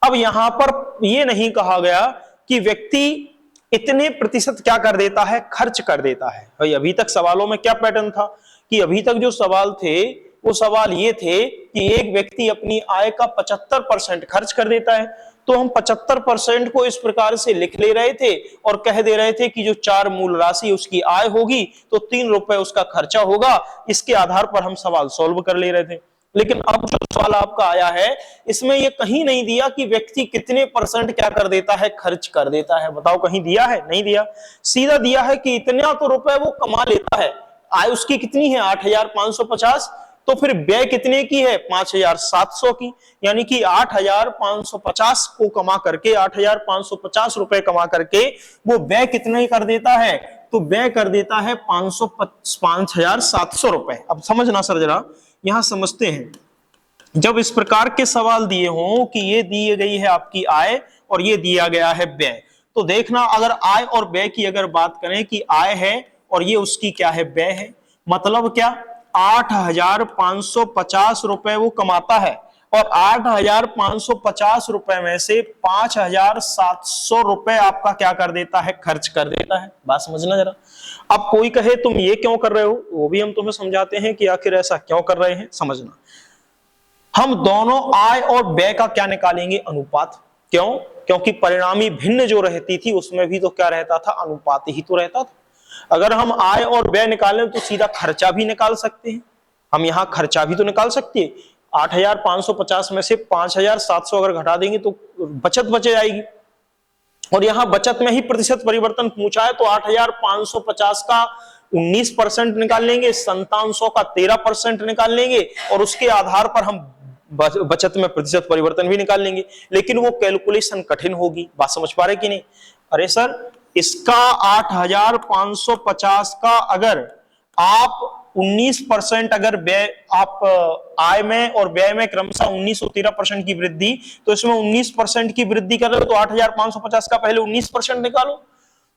अब यहां पर यह नहीं कहा गया कि व्यक्ति इतने प्रतिशत क्या कर देता है, खर्च कर देता है। भाई अभी तक सवालों में क्या पैटर्न था कि अभी तक जो सवाल थे वो सवाल ये थे कि एक व्यक्ति अपनी आय का 75% खर्च कर देता है। तो हम 75% को इस प्रकार से लिख ले रहे थे और कह दे रहे थे कि जो 4 मूल राशि उसकी आय होगी तो 3 रुपए उसका खर्चा होगा। इसके आधार पर हम सवाल सॉल्व कर ले रहे थे। लेकिन अब जो सवाल आपका आया है इसमें यह कहीं नहीं दिया कि व्यक्ति कितने परसेंट क्या कर देता है, खर्च कर देता है। बताओ कहीं दिया है, नहीं दिया। सीधा दिया है कि इतना तो रुपए वो कमा लेता है। आय उसकी कितनी है, 8,550, तो फिर व्यय कितने की है, 5,700 की। यानी कि 8,550 को कमा करके, 8,550 रुपए कमा करके वो व्यय कितने कर देता है, तो व्यय कर देता है 5,700 रुपए। अब समझना सर जरा, यहां समझते हैं, जब इस प्रकार के सवाल दिए हों कि ये दी गई है आपकी आय और ये दिया गया है व्यय, तो देखना अगर आय और व्यय की अगर बात करें कि आय है और ये उसकी क्या है, व्यय है, मतलब क्या 8,550 रुपए वो कमाता है और 8,550 रुपए में से 5,700 रुपए आपका क्या कर देता है, खर्च कर देता है। बात समझना जरा। अब कोई कहे तुम ये क्यों कर रहे हो, वो भी हम तुम्हें समझाते हैं कि आखिर ऐसा क्यों कर रहे हैं। समझना, हम दोनों आय और व्यय का क्या निकालेंगे, अनुपात। क्यों, क्योंकि परिणामी भिन्न जो रहती थी उसमें भी तो क्या रहता था, अनुपात ही तो रहता था। अगर हम आय और व्यय निकालें तो सीधा खर्चा भी निकाल सकते हैं, हम यहां खर्चा भी तो निकाल सकते हैं। 8,550 में से 5,700 अगर घटा देंगे तो बचत बच जाएगी। और यहां बचत में ही प्रतिशत परिवर्तन पूछा है तो 8,550 का 19% निकाल लेंगे, 5700 का 13% निकाल लेंगे और उसके आधार पर हम बचत में प्रतिशत परिवर्तन भी निकाल लेंगे। लेकिन वो कैलकुलेशन कठिन होगी। बात समझ पा रहे कि नहीं। अरे सर इसका 8,550 का अगर आप 19% अगर व्यय, आप आय में और व्यय में क्रमशः 19 और 13% की वृद्धि, तो इसमें 19% की वृद्धि कर रहे हो तो 8,550 का पहले 19% निकालो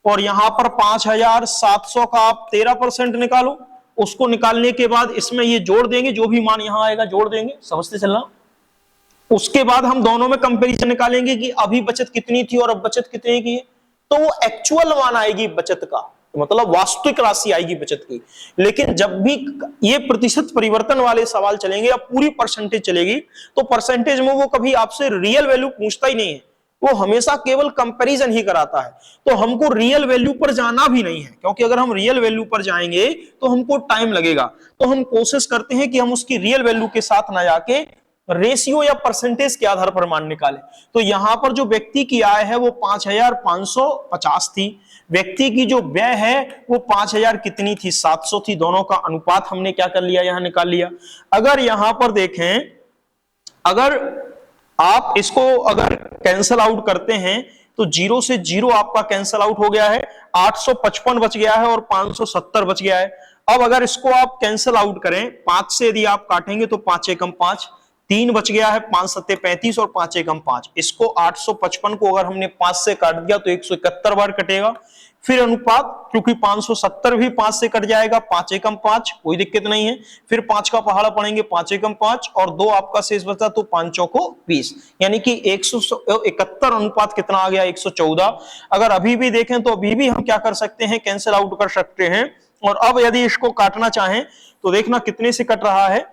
और यहां पर 5,700 का आप 13% निकालो। उसको निकालने के बाद इसमें ये जोड़ देंगे, जो भी मान यहां आएगा जोड़ देंगे, समझते चलना। उसके बाद हम दोनों में कंपैरिजन निकालेंगे कि अभी बचत कितनी थी और अब बचत कितने की है, तो वो एक्चुअल मान आएगी बचत का, मतलब वास्तविक राशि आएगी बचत की। लेकिन जब भी ये प्रतिशत परिवर्तन वाले सवाल चलेंगे या पूरी परसेंटेज चलेगी तो परसेंटेज में वो कभी आपसे रियल वैल्यू पूछता ही नहीं है, वो हमेशा केवल कंपैरिजन ही कराता है। तो हमको रियल वैल्यू पर जाना भी नहीं है, क्योंकि अगर हम रियल वैल्यू पर जाएंगे तो हमको टाइम लगेगा। तो हम कोशिश करते हैं कि हम उसकी रियल वैल्यू के साथ ना जाके रेशियो या परसेंटेज के आधार पर मान निकालें। तो यहां पर जो व्यक्ति की आय है वो 5,550 थी, व्यक्ति की जो व्यय है वो 5,000 कितनी थी, 700 थी। दोनों का अनुपात हमने क्या कर लिया, यहां निकाल लिया। अगर यहां पर देखें, अगर आप इसको अगर कैंसल आउट करते हैं तो 0 से 0 आपका कैंसल आउट हो गया है, 855 बच गया है और 570 बच गया है। अब अगर इसको आप कैंसल आउट करें, 5 से यदि आप काटेंगे तो 5 एकम 5, 3 बच गया है, 5 सत्ते 35 और 5 एकम 5। इसको 855 को अगर हमने 5 से काट दिया तो 171 बार कटेगा। फिर अनुपात, क्योंकि 570 भी 5 से कट जाएगा, 5 एकम 5, कोई दिक्कत नहीं है। फिर 5 का पहाड़ा पड़ेंगे, 5 एकम 5 और 2 आपका शेष बचा, तो 5 चौको 20, यानी कि 171 अनुपात कितना आ गया, 114। अगर अभी भी देखें तो अभी भी हम क्या कर सकते हैं, कैंसिल आउट कर सकते हैं। और अब यदि इसको काटना चाहें तो देखना कितने से कट रहा है,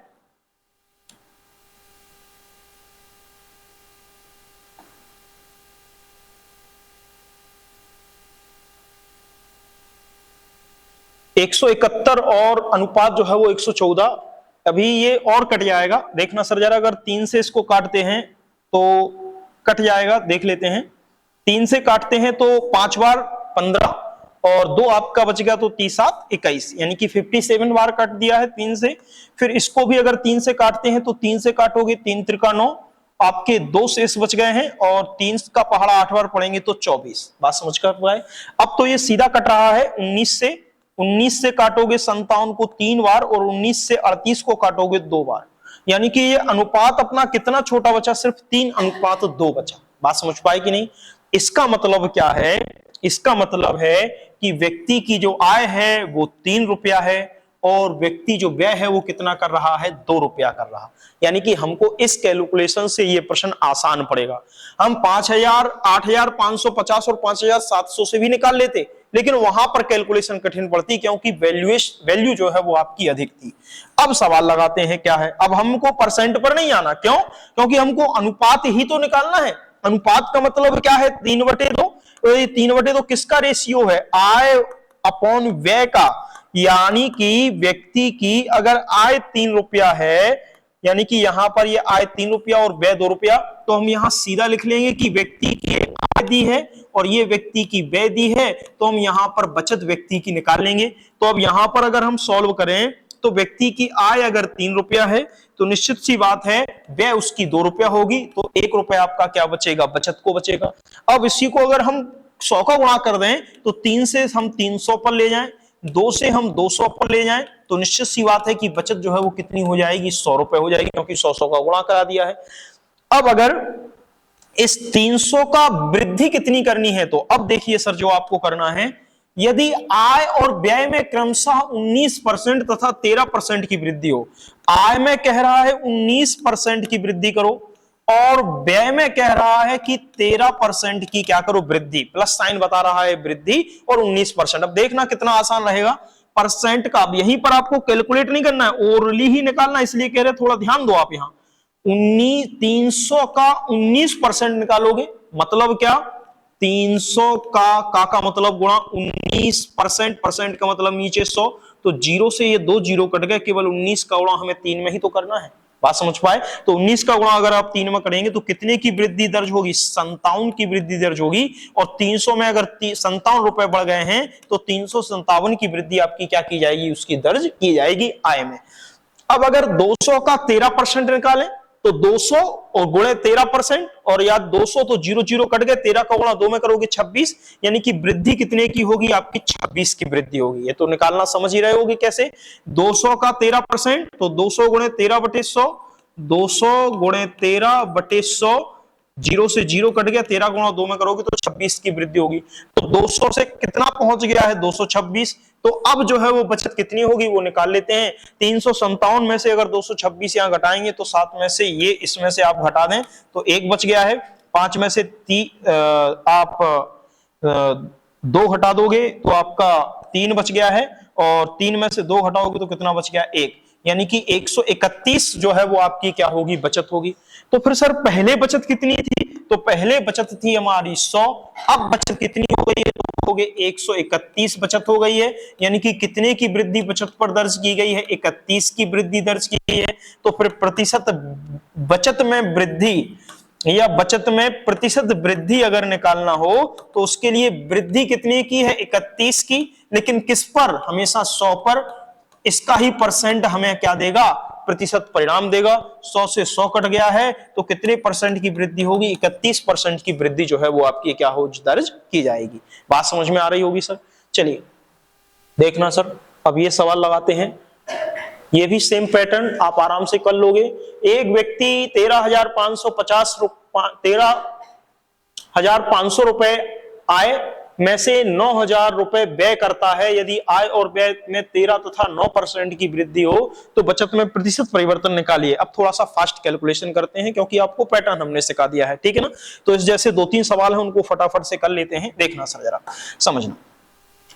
एक 171 और अनुपात जो है वो 114। अभी ये और कट जाएगा, देखना सर जरा, अगर 3 से इसको काटते हैं तो कट जाएगा, देख लेते हैं। 3 से काटते हैं तो 5 बार 15 और 2 आपका बच गया, तो 30 7 21, यानी कि 57 बार काट दिया है 3 से। फिर इसको भी अगर 3 से काटते हैं तो 3 से काटोगे, 3 त्रिका 9, आपके 2 शेष बच गए हैं और 3 का पहाड़ा 8 बार पड़ेंगे तो 24। बात समझ कर पाए? अब तो ये सीधा कट रहा है। 19 से काटोगे 57 को 3 बार और 19 से 38 को काटोगे 2 बार, यानी कि ये अनुपात अपना कितना छोटा बचा, सिर्फ 3 अनुपात 2 बचा। बात समझ पाए कि नहीं? इसका मतलब क्या है, इसका मतलब है कि व्यक्ति की जो आय है वो 3 रुपया है और व्यक्ति जो व्यय है वो कितना कर रहा है, 2 रुपया कर रहा। यानी कि हमको इस कैलकुलेशन से ये प्रश्न आसान पड़ेगा। हम 5000, 8550 और 5700 से भी निकाल लेते, लेकिन वहां पर कैलकुलेशन कठिन पड़ती, क्योंकि वैल्यू जो है वो आपकी अधिक थी। अब सवाल लगाते हैं, क्या है, अब हमको परसेंट पर नहीं आना। क्यों? क्योंकि हमको अनुपात ही तो निकालना है। अनुपात का मतलब क्या है, 3/2। तो ये 3/2 किसका रेशियो है, आय अपॉन व्यय का। यानी कि व्यक्ति की अगर आय 3 रुपया है, यानी कि यहां पर ये आय 3 रुपया और व्यय 2 रुपया, तो हम यहां सीधा लिख लेंगे कि व्यक्ति की आय दी है और ये व्यक्ति की व्यय दी है, तो हम यहां पर बचत व्यक्ति की निकाल लेंगे। तो अब यहां पर अगर हम सॉल्व करें तो व्यक्ति की आय अगर 3 रुपया है तो निश्चित सी बात है व्यय उसकी 2 रुपया होगी, तो 1 रुपया आपका क्या बचेगा, बचत को बचेगा। अब इसी को अगर हम 100 का गुणा कर दें तो 3 से हम 300 पर ले जाएं, 2 से हम 200 पर ले जाएं, तो निश्चित सी बात है कि बचत जो है वो कितनी हो जाएगी, 100 रुपए हो जाएगी, क्योंकि 100 का गुणा करा दिया है। अब अगर इस 300 का वृद्धि कितनी करनी है, तो अब देखिए सर, जो आपको करना है, यदि आय और व्यय में क्रमशः 19% तथा 13% की वृद्धि हो, आय में कह रहा है 19% की वृद्धि करो और व्यय में कह रहा है कि 13% की क्या करो, वृद्धि, प्लस साइन बता रहा है वृद्धि और 19%। अब देखना कितना आसान रहेगा परसेंट का। अब यहीं पर आपको कैलकुलेट नहीं करना है, ओरली ही निकालना, इसलिए कह रहे थोड़ा ध्यान दो आप। यहां 300 का 19% निकालोगे, मतलब क्या, 300 का मतलब गुणा 19%, परसेंट का मतलब नीचे 100, तो 0 से ये 2 0 कट गए, केवल 19 का गुणा हमें 3 में ही तो करना है। बात समझ पाए? तो 19 का गुणा अगर आप 3 में करेंगे तो कितने की वृद्धि दर्ज होगी, 57 की वृद्धि दर्ज होगी। और 300 में अगर 57 रुपए बढ़ गए हैं तो 357 की वृद्धि आपकी क्या की जाएगी, उसकी दर्ज की जाएगी आय में। अब अगर 200 का 13% निकालें तो 200 और गुणे 13%, और या 200 तो 0 0 कट गए, 13 का गुणा 2 में करोगे 26, यानी कि वृद्धि कितने की होगी, आपकी 26 की वृद्धि होगी। ये तो निकालना समझ ही रहे होगे कैसे। 200 का 13% तो 200 गुणे 13/100, 200 गुणे 13/100, 0 से 0 कट गया, 13 गुणा 2 में करोगे तो 26 की वृद्धि होगी। तो 200 से कितना पहुंच गया है, 226। तो अब जो है वो बचत कितनी होगी वो निकाल लेते हैं। 357 में से अगर 226 यहां घटाएंगे तो 7 में से ये इसमें से आप घटा दें तो 1 बच गया है। 5 में से आप 2 हटा दोगे तो आपका 3 बच गया है, और 3 में से 2 हटाओगे तो कितना बच गया, 1, यानी कि 131 जो है वो आपकी क्या होगी, बचत होगी। तो फिर सर पहले बचत कितनी थी, तो पहले बचत थी हमारी 100, अब बचत कितनी हो गई है, तो हो गई 131 बचत हो गई है। यानी कि कितने की वृद्धि बचत पर दर्ज की गई है, 31 की वृद्धि दर्ज की गई है। तो फिर प्रतिशत बचत में वृद्धि या बचत में प्रतिशत वृद्धि अगर निकालना हो तो उसके लिए वृद्धि कितने की है, 31 की, लेकिन किस पर, हमेशा 100 पर। इसका ही परसेंट हमें क्या देगा, प्रतिशत परिणाम देगा। 100 से 100 कट गया है तो कितने परसेंट की वृद्धि होगी, 31% की वृद्धि जो है वो आपकी क्या हो, दर्ज की जाएगी। बात समझ में आ रही होगी सर। चलिए देखना सर, अब ये सवाल लगाते हैं। ये भी सेम पैटर्न आप आराम से कर लोगे। एक व्यक्ति 13,500 रुपए आय में से 9,000 रुपए व्यय करता है। यदि आय और व्यय में 13 तथा 9% की वृद्धि हो तो बचत में प्रतिशत परिवर्तन निकालिए। अब थोड़ा सा फास्ट कैलकुलेशन करते हैं क्योंकि आपको पैटर्न हमने सिखा दिया है, ठीक है ना। तो इस जैसे 2-3 सवाल है उनको फटाफट से कर लेते हैं, देखना सर जरा समझना।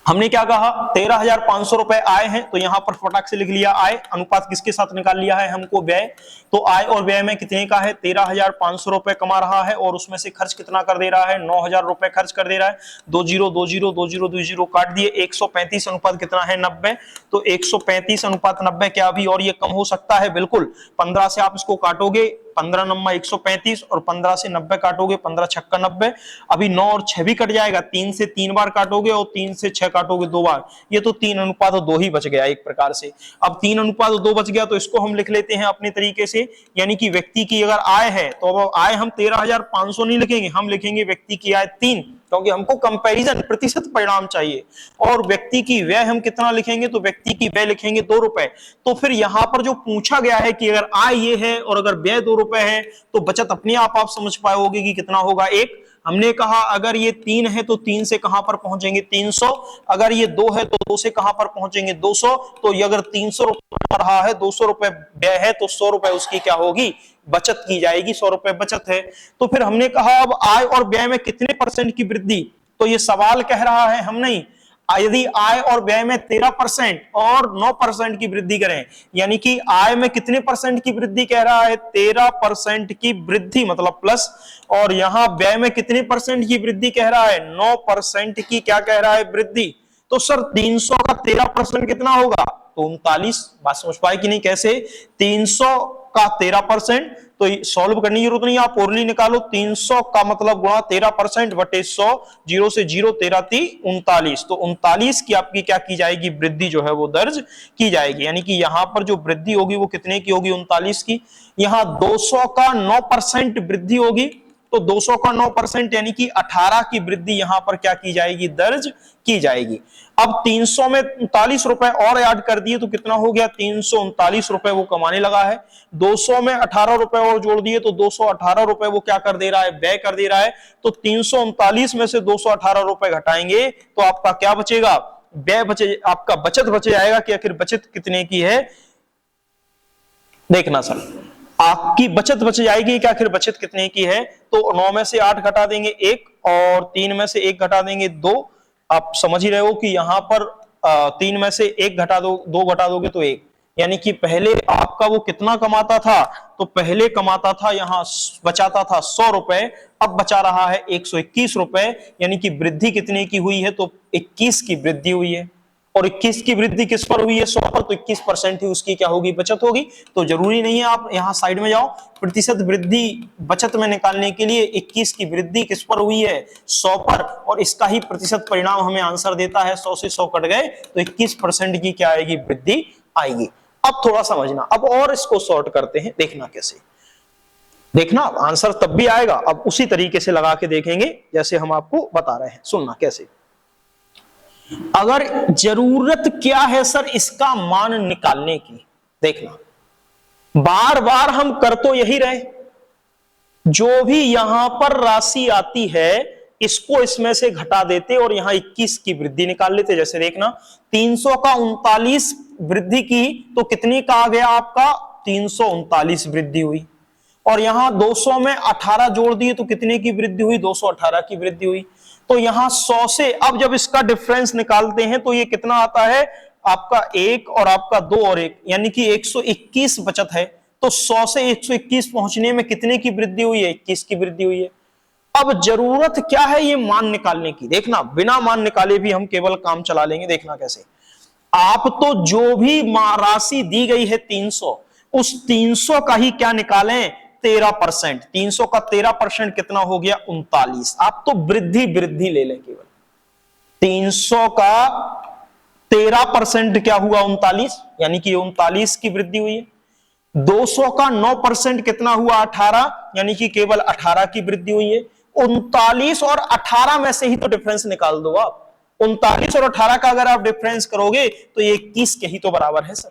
हमने क्या कहा, 13,500 रुपए आय है तो यहां पर फटाक से लिख लिया आय, अनुपात किसके साथ निकाल लिया है हमको, व्यय। तो आय और व्यय में कितने का है, 13,500 रुपए कमा रहा है और उसमें से खर्च कितना कर दे रहा है, 9,000 रुपए खर्च कर दे रहा है। 20 काट दिए, 135 अनुपात कितना है, 90। तो 135 अनुपात 90 क्या अभी और ये कम हो सकता है, बिल्कुल। 15 से आप इसको काटोगे, 15 नम्मा 135 और 15 से 90 काटोगे, 15 छक्का 90। अभी 9 और 6 भी कट जाएगा, 3 से 3 बार काटोगे और 3 से 6 काटोगे 2 बार, ये तो 3 अनुपात 2 ही बच गया एक प्रकार से। अब 3 अनुपात 2 बच गया तो इसको हम लिख लेते हैं अपने तरीके से, यानी कि व्यक्ति की अगर आय है तो अब आय हम 13,500 नहीं लिखेंगे, हम लिखेंगे व्यक्ति की आय 3, क्योंकि हमको कंपैरिजन प्रतिशत परिणाम चाहिए। और व्यक्ति की व्यय हम कितना लिखेंगे, तो व्यक्ति की व्यय लिखेंगे 2 रुपए। तो फिर यहां पर जो पूछा गया है कि अगर आय ये है और अगर व्यय 2 रुपए है तो बचत अपने आप समझ पाओगे कि कितना होगा, 1। हमने कहा अगर ये 3 है तो 3 से कहां पर पहुंचेंगे, 300। अगर ये 2 है तो 2 से कहां पर पहुंचेंगे, 200। तो ये अगर 300 रुपए रहा है, 200 रुपए व्यय है तो 100 रुपए उसकी क्या होगी, बचत की जाएगी, 100 रुपए बचत है। तो फिर हमने कहा अब आय और व्यय में कितने % की वृद्धि, तो ये सवाल कह रहा है, हम नहीं। यदि आय और व्यय में 13% और 9% की वृद्धि करें, यानी कि आय में कितने % की वृद्धि कह रहा है, 13% की वृद्धि मतलब प्लस, और यहां व्यय में कितने % की वृद्धि कह रहा है, 9% की क्या कह रहा है, वृद्धि। तो सर 300 का 13% कितना होगा, तो 39। बात समझ पाए कि नहीं, कैसे, 300 का 13%, तो सॉल्व करने की जरूरत नहीं, आप ओरली निकालो। 300 का मतलब गुणा 13% बटे 100, 0 से 0, 13 3 39। तो 39 की आपकी क्या की जाएगी, वृद्धि जो है वो दर्ज की जाएगी। यानी कि यहां पर जो वृद्धि होगी वो कितने की होगी, 39 की। यहां 200 का 9% वृद्धि होगी, तो 200 का 9% यानी कि 18 की वृद्धि यहां पर क्या की जाएगी, दर्ज की जाएगी। अब 300 में 39 रुपए और ऐड कर दिए तो कितना हो गया, 339 रुपए वो कमाने लगा है। 200 में 18 रुपए और जोड़ दिए तो 218 रुपए वो क्या कर दे रहा है, व्यय कर दे रहा है। तो 339 में से 218 रुपए घटाएंगे तो आपका क्या बचेगा, व्यय बचे, आपका बचत बचे जाएगा कि आखिर बचत कितने की है, देखना सर, आपकी बचत बच जाएगी कि आखिर बचत कितने की है। तो 9 में से 8 घटा देंगे 1 और 3 में से 1 घटा देंगे 2। आप समझ ही रहे हो कि यहां पर 3 में से 1 घटा दो, 2 घटा दोगे तो 1, यानी कि पहले आपका वो कितना कमाता था, तो पहले कमाता था यहां बचाता था 100 रुपए, अब बचा रहा है 121 रुपए, यानी कि वृद्धि कितने की हुई है, तो 21 की वृद्धि हुई है। और 21 की वृद्धि किस पर हुई है, 100 पर, तो 21% ही उसकी क्या होगी, बचत होगी। तो जरूरी नहीं है आप यहां साइड में जाओ, प्रतिशत वृद्धि बचत में निकालने के लिए 21 की वृद्धि किस पर हुई है, 100 पर, और इसका ही प्रतिशत परिणाम हमें आंसर देता है। 100 से 100 कट गए तो 21% की क्या आएगी, वृद्धि आएगी। अब थोड़ा समझना, अब और इसको सॉर्ट करते हैं, देखना कैसे, देखना आंसर तब भी आएगा। अब उसी तरीके से लगा के देखेंगे जैसे हम आपको बता रहे हैं, सुनना कैसे। अगर जरूरत क्या है सर इसका मान निकालने की, देखना बार बार हम कर तो यही रहे, जो भी यहां पर राशि आती है इसको इसमें से घटा देते और यहां 21 की वृद्धि निकाल लेते। जैसे देखना 300 का 39 वृद्धि की तो कितनी का आ गया आपका, 339 वृद्धि हुई। और यहां 200 में 18 जोड़ दिए तो कितने की वृद्धि हुई, 218 की वृद्धि हुई। तो यहां 100 से अब जब इसका डिफरेंस निकालते हैं तो ये कितना आता है आपका, 1 और आपका 2 और 1, यानी कि 121 बचत है। तो 100 से 121 पहुंचने में कितने की वृद्धि हुई है, 21 की वृद्धि हुई है। अब जरूरत क्या है ये मान निकालने की, देखना बिना मान निकाले भी हम केवल काम चला लेंगे। देखना कैसे, आप तो जो भी राशि दी गई है 300, उस 300 का ही क्या निकालें, 13%। 300 का 13% कितना हो गया, 39। आप तो वृद्धि वृद्धि ले लें केवल, 300 का 13% क्या हुआ, 39, यानी कि 39 की वृद्धि हुई है। 200 का 9% कितना हुआ, 18, यानी कि केवल 18 की वृद्धि हुई है। 39 और 18 में से ही तो डिफरेंस निकाल दो आप, 39 और 18 का अगर आप डिफरेंस करोगे तो ये 21 के ही तो बराबर है सर।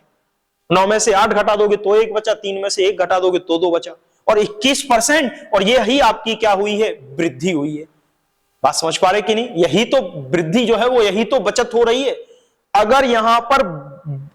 9 में से 8 घटा दोगे तो 1 बचा, 3 में से 1 घटा दोगे तो 2 बचा, और 21%, और यही आपकी क्या हुई है, वृद्धि हुई है। बात समझ पा रहे कि नहीं? यही तो वृद्धि जो है वो यही तो बचत हो रही है। अगर यहां पर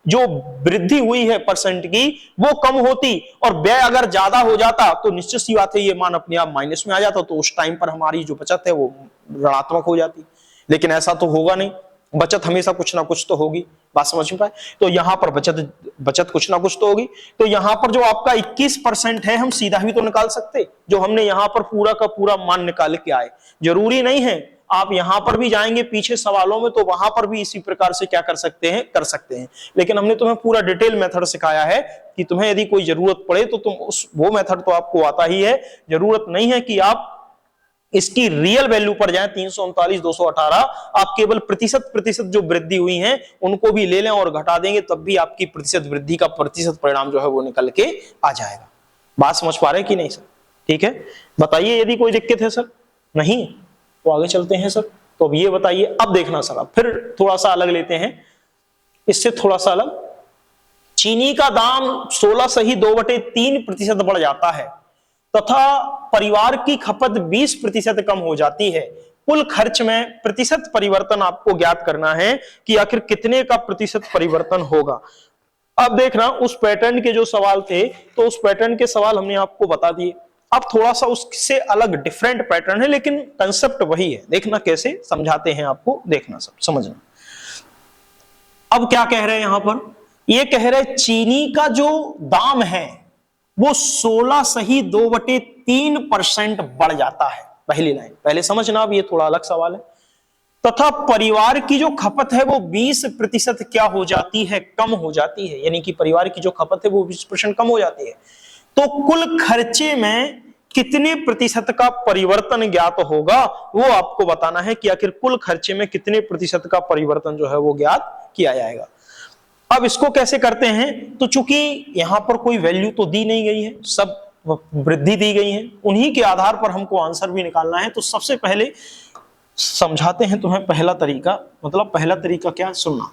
जो वृद्धि हुई है परसेंट की वो कम होती और व्यय अगर ज्यादा हो जाता तो निश्चित सी बात है ये मान अपने आप माइनस में आ जाता, तो उस टाइम पर हमारी जो बचत है वो ऋणात्मक हो जाती। लेकिन ऐसा तो होगा नहीं, बचत हमेशा कुछ ना कुछ तो होगी। बात समझ में पाए? तो यहां पर बचत कुछ ना कुछ तो होगी। तो यहां पर जो आपका 21% है हम सीधा भी तो निकाल सकते, जो हमने यहां पर पूरा का पूरा मान निकाल के आए। जरूरी नहीं है, आप यहां पर भी जाएंगे पीछे सवालों में तो वहां पर भी इसी प्रकार से क्या कर सकते हैं। लेकिन हमने तुम्हें पूरा डिटेल मेथड सिखाया है कि तुम्हें यदि कोई जरूरत पड़े तो तुम वो मेथड तो आपको आता ही है। जरूरत नहीं है कि आप इसकी रियल वैल्यू पर जाएं 339, 218, आप केवल प्रतिशत जो वृद्धि हुई है उनको भी ले लें और घटा देंगे, तब भी आपकी प्रतिशत वृद्धि का प्रतिशत परिणाम जो है वो निकल के आ जाएगा। बात समझ पा रहे हैं कि नहीं सर? ठीक है, बताइए यदि कोई दिक्कत है सर। नहीं तो आगे चलते हैं सर। तो अब ये बताइए, अब देखना सर, अब फिर थोड़ा सा अलग लेते हैं, इससे थोड़ा सा अलग। चीनी का दाम 16.2/3% बढ़ जाता है तथा परिवार की खपत 20% कम हो जाती है। कुल खर्च में प्रतिशत परिवर्तन आपको ज्ञात करना है कि आखिर कितने का प्रतिशत परिवर्तन होगा। अब देखना, उस पैटर्न के जो सवाल थे तो उस पैटर्न के सवाल हमने आपको बता दिए। अब थोड़ा सा उससे अलग डिफरेंट पैटर्न है लेकिन कंसेप्ट वही है। देखना कैसे समझाते हैं आपको, देखना सब समझना। अब क्या कह रहे हैं यहां पर, ये कह रहे चीनी का जो दाम है वो 16.2/3% बढ़ जाता है। पहली लाइन पहले समझना, अब ये थोड़ा अलग सवाल है। तथा परिवार की जो खपत है वो 20% क्या हो जाती है, कम हो जाती है। यानी कि परिवार की जो खपत है वो 20% कम हो जाती है। तो कुल खर्चे में कितने प्रतिशत का परिवर्तन ज्ञात होगा वो आपको बताना है कि आखिर कुल खर्चे में कितने प्रतिशत का परिवर्तन जो है वो ज्ञात किया जाएगा। अब इसको कैसे करते हैं, तो चूंकि यहां पर कोई वैल्यू तो दी नहीं गई है, सब वृद्धि दी गई है, उन्हीं के आधार पर हमको आंसर भी निकालना है। तो सबसे पहले समझाते हैं तुम्हें पहला तरीका। मतलब पहला तरीका क्या, सुनना।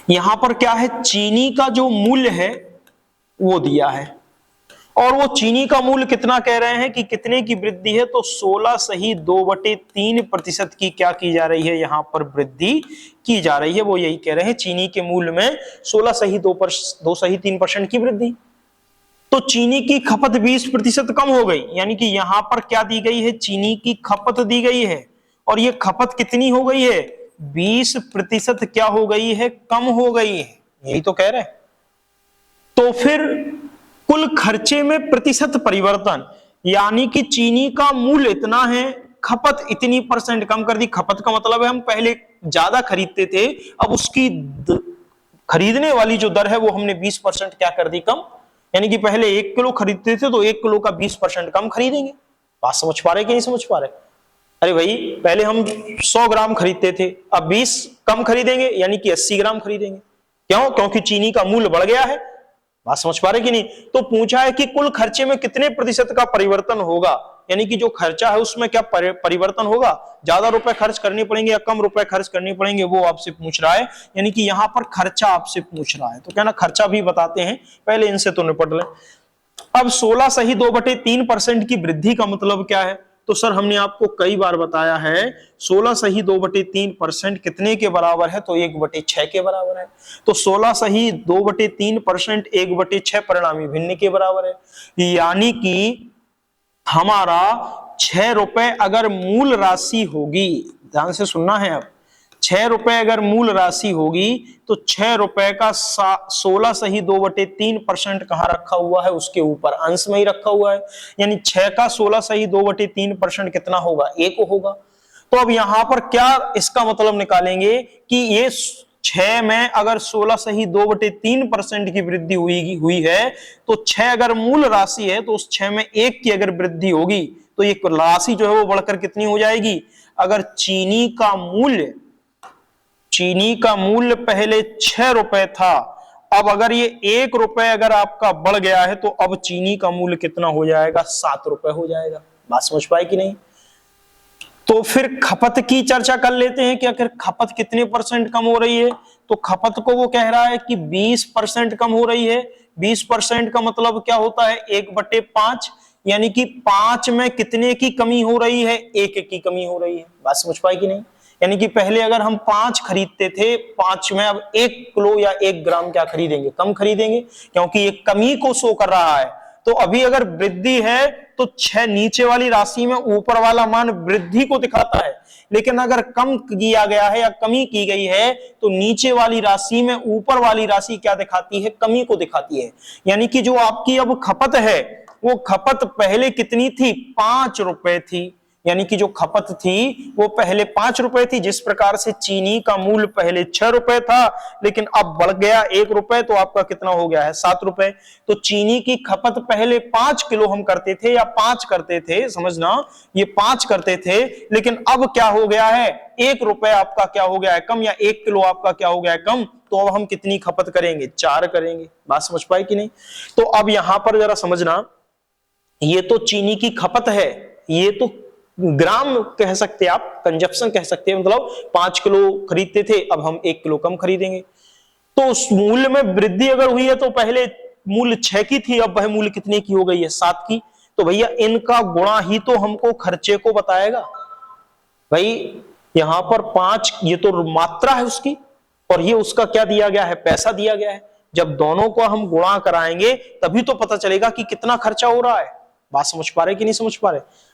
यहां पर क्या है, चीनी का जो मूल्य है वो दिया है और वो चीनी का मूल्य कितना कह रहे हैं कि कितने की वृद्धि है, तो 16.2/3% की क्या की जा रही है, यहां पर वृद्धि की जा रही है। वो यही कह रहे हैं चीनी के मूल्य में 16.2% की वृद्धि। तो चीनी की खपत 20% कम हो गई, यानी कि यहां पर क्या दी गई है, चीनी की खपत दी गई है और ये खपत कितनी हो गई है, 20% क्या हो गई है, कम हो गई है। यही तो कह रहे हैं। तो फिर कुल खर्चे में प्रतिशत परिवर्तन, यानी कि चीनी का मूल्य इतना है, खपत इतनी % कम कर दी। खपत का मतलब है हम पहले ज्यादा खरीदते थे, अब उसकी खरीदने वाली जो दर है वो हमने 20% क्या कर दी, कम। यानी कि पहले 1 किलो खरीदते थे तो 1 किलो का 20% कम खरीदेंगे। बात समझ पा रहे कि नहीं समझ पा रहे? अरे भाई पहले हम 100 ग्राम खरीदते थे, अब 20 कम खरीदेंगे यानी कि 80 ग्राम खरीदेंगे। क्यों? क्योंकि चीनी का मूल्य बढ़ गया है। बात समझ पा रहे कि नहीं? तो पूछा है कि कुल खर्चे में कितने प्रतिशत का परिवर्तन होगा, यानी कि जो खर्चा है उसमें क्या परिवर्तन होगा, ज्यादा रुपए खर्च करने पड़ेंगे या कम रुपए खर्च करने पड़ेंगे, वो आपसे पूछ रहा है। यानी कि यहां पर खर्चा आपसे पूछ रहा है, तो क्या ना खर्चा भी बताते हैं, पहले इनसे तो निपट लें। अब 16.2/3% की वृद्धि का मतलब क्या है, तो सर हमने आपको कई बार बताया है 16.2/3% कितने के बराबर है, तो 1/6 के बराबर है। तो 16.2/3% 1/6 परिणामी भिन्न के बराबर है। यानी कि हमारा 6 रुपए अगर मूल राशि होगी, ध्यान से सुनना है, अब 6 रुपए अगर मूल राशि होगी तो 6 रुपए का 16.2/3% कहां रखा हुआ है, उसके ऊपर अंश में ही रखा हुआ है। यानी 6 का 16.2/3% कितना होगा, 1 होगा। तो अब यहां पर क्या इसका मतलब निकालेंगे कि ये 6 में अगर 16.2/3% की वृद्धि हुई है तो 6 अगर मूल राशि है तो उस 6 में 1 की अगर वृद्धि होगी तो ये राशि जो है वो बढ़कर कितनी हो जाएगी। अगर चीनी का मूल्य पहले 6 रुपए था, अब अगर ये 1 रुपए अगर आपका बढ़ गया है तो अब चीनी का मूल्य कितना हो जाएगा, 7 रुपए हो जाएगा। बात समझ पाए कि नहीं? तो फिर खपत की चर्चा कर लेते हैं कि आखिर खपत कितने परसेंट कम हो रही है। तो खपत को वो कह रहा है कि 20% कम हो रही है। 20% का मतलब क्या होता है, 1/5, यानी कि 5 में कितने की कमी हो रही है, 1 की कमी हो रही है। बात समझ पाई कि नहीं? यानी कि पहले अगर हम 5 खरीदते थे, 5 में अब 1 किलो या 1 ग्राम क्या खरीदेंगे, कम खरीदेंगे, क्योंकि ये कमी को शो कर रहा है। तो अभी अगर वृद्धि है तो 6 नीचे वाली राशि में ऊपर वाला मान वृद्धि को दिखाता है, लेकिन अगर कम किया गया है या कमी की गई है तो नीचे वाली राशि में ऊपर वाली राशि क्या दिखाती है, कमी को दिखाती है। यानी कि जो आपकी अब खपत है वो खपत पहले कितनी थी, 5 रुपए थी। यानी कि जो खपत थी वो पहले 5 रुपए थी। जिस प्रकार से चीनी का मूल्य पहले 6 रुपए था लेकिन अब बढ़ गया 1 रुपए, तो आपका कितना हो गया है, 7 रुपए। तो चीनी की खपत पहले 5 किलो हम करते थे या 5 करते थे, समझना ये 5 करते थे, लेकिन अब क्या हो गया है, 1 रुपए आपका क्या हो गया है कम, या 1 किलो आपका क्या हो गया है कम। तो अब हम कितनी खपत करेंगे, 4 करेंगे। बात समझ पाए कि नहीं? तो अब यहां पर जरा समझना, ये तो चीनी की खपत है, ये तो ग्राम कह सकते हैं आप, कंजप्शन कह सकते हैं, मतलब 5 किलो खरीदते थे अब हम 1 किलो कम खरीदेंगे। तो उस मूल्य में वृद्धि अगर हुई है तो पहले मूल्य 6 की थी, अब वह मूल्य कितने की हो गई है, 7 की। तो भैया इनका गुणा ही तो हमको खर्चे को बताएगा। भाई यहां पर 5 ये तो मात्रा है उसकी, और ये उसका क्या दिया गया है, पैसा दिया गया है। जब दोनों को हम गुणा कराएंगे तभी तो पता चलेगा कि कितना खर्चा हो रहा है। बात समझ पा रहे कि नहीं समझ पा रहे?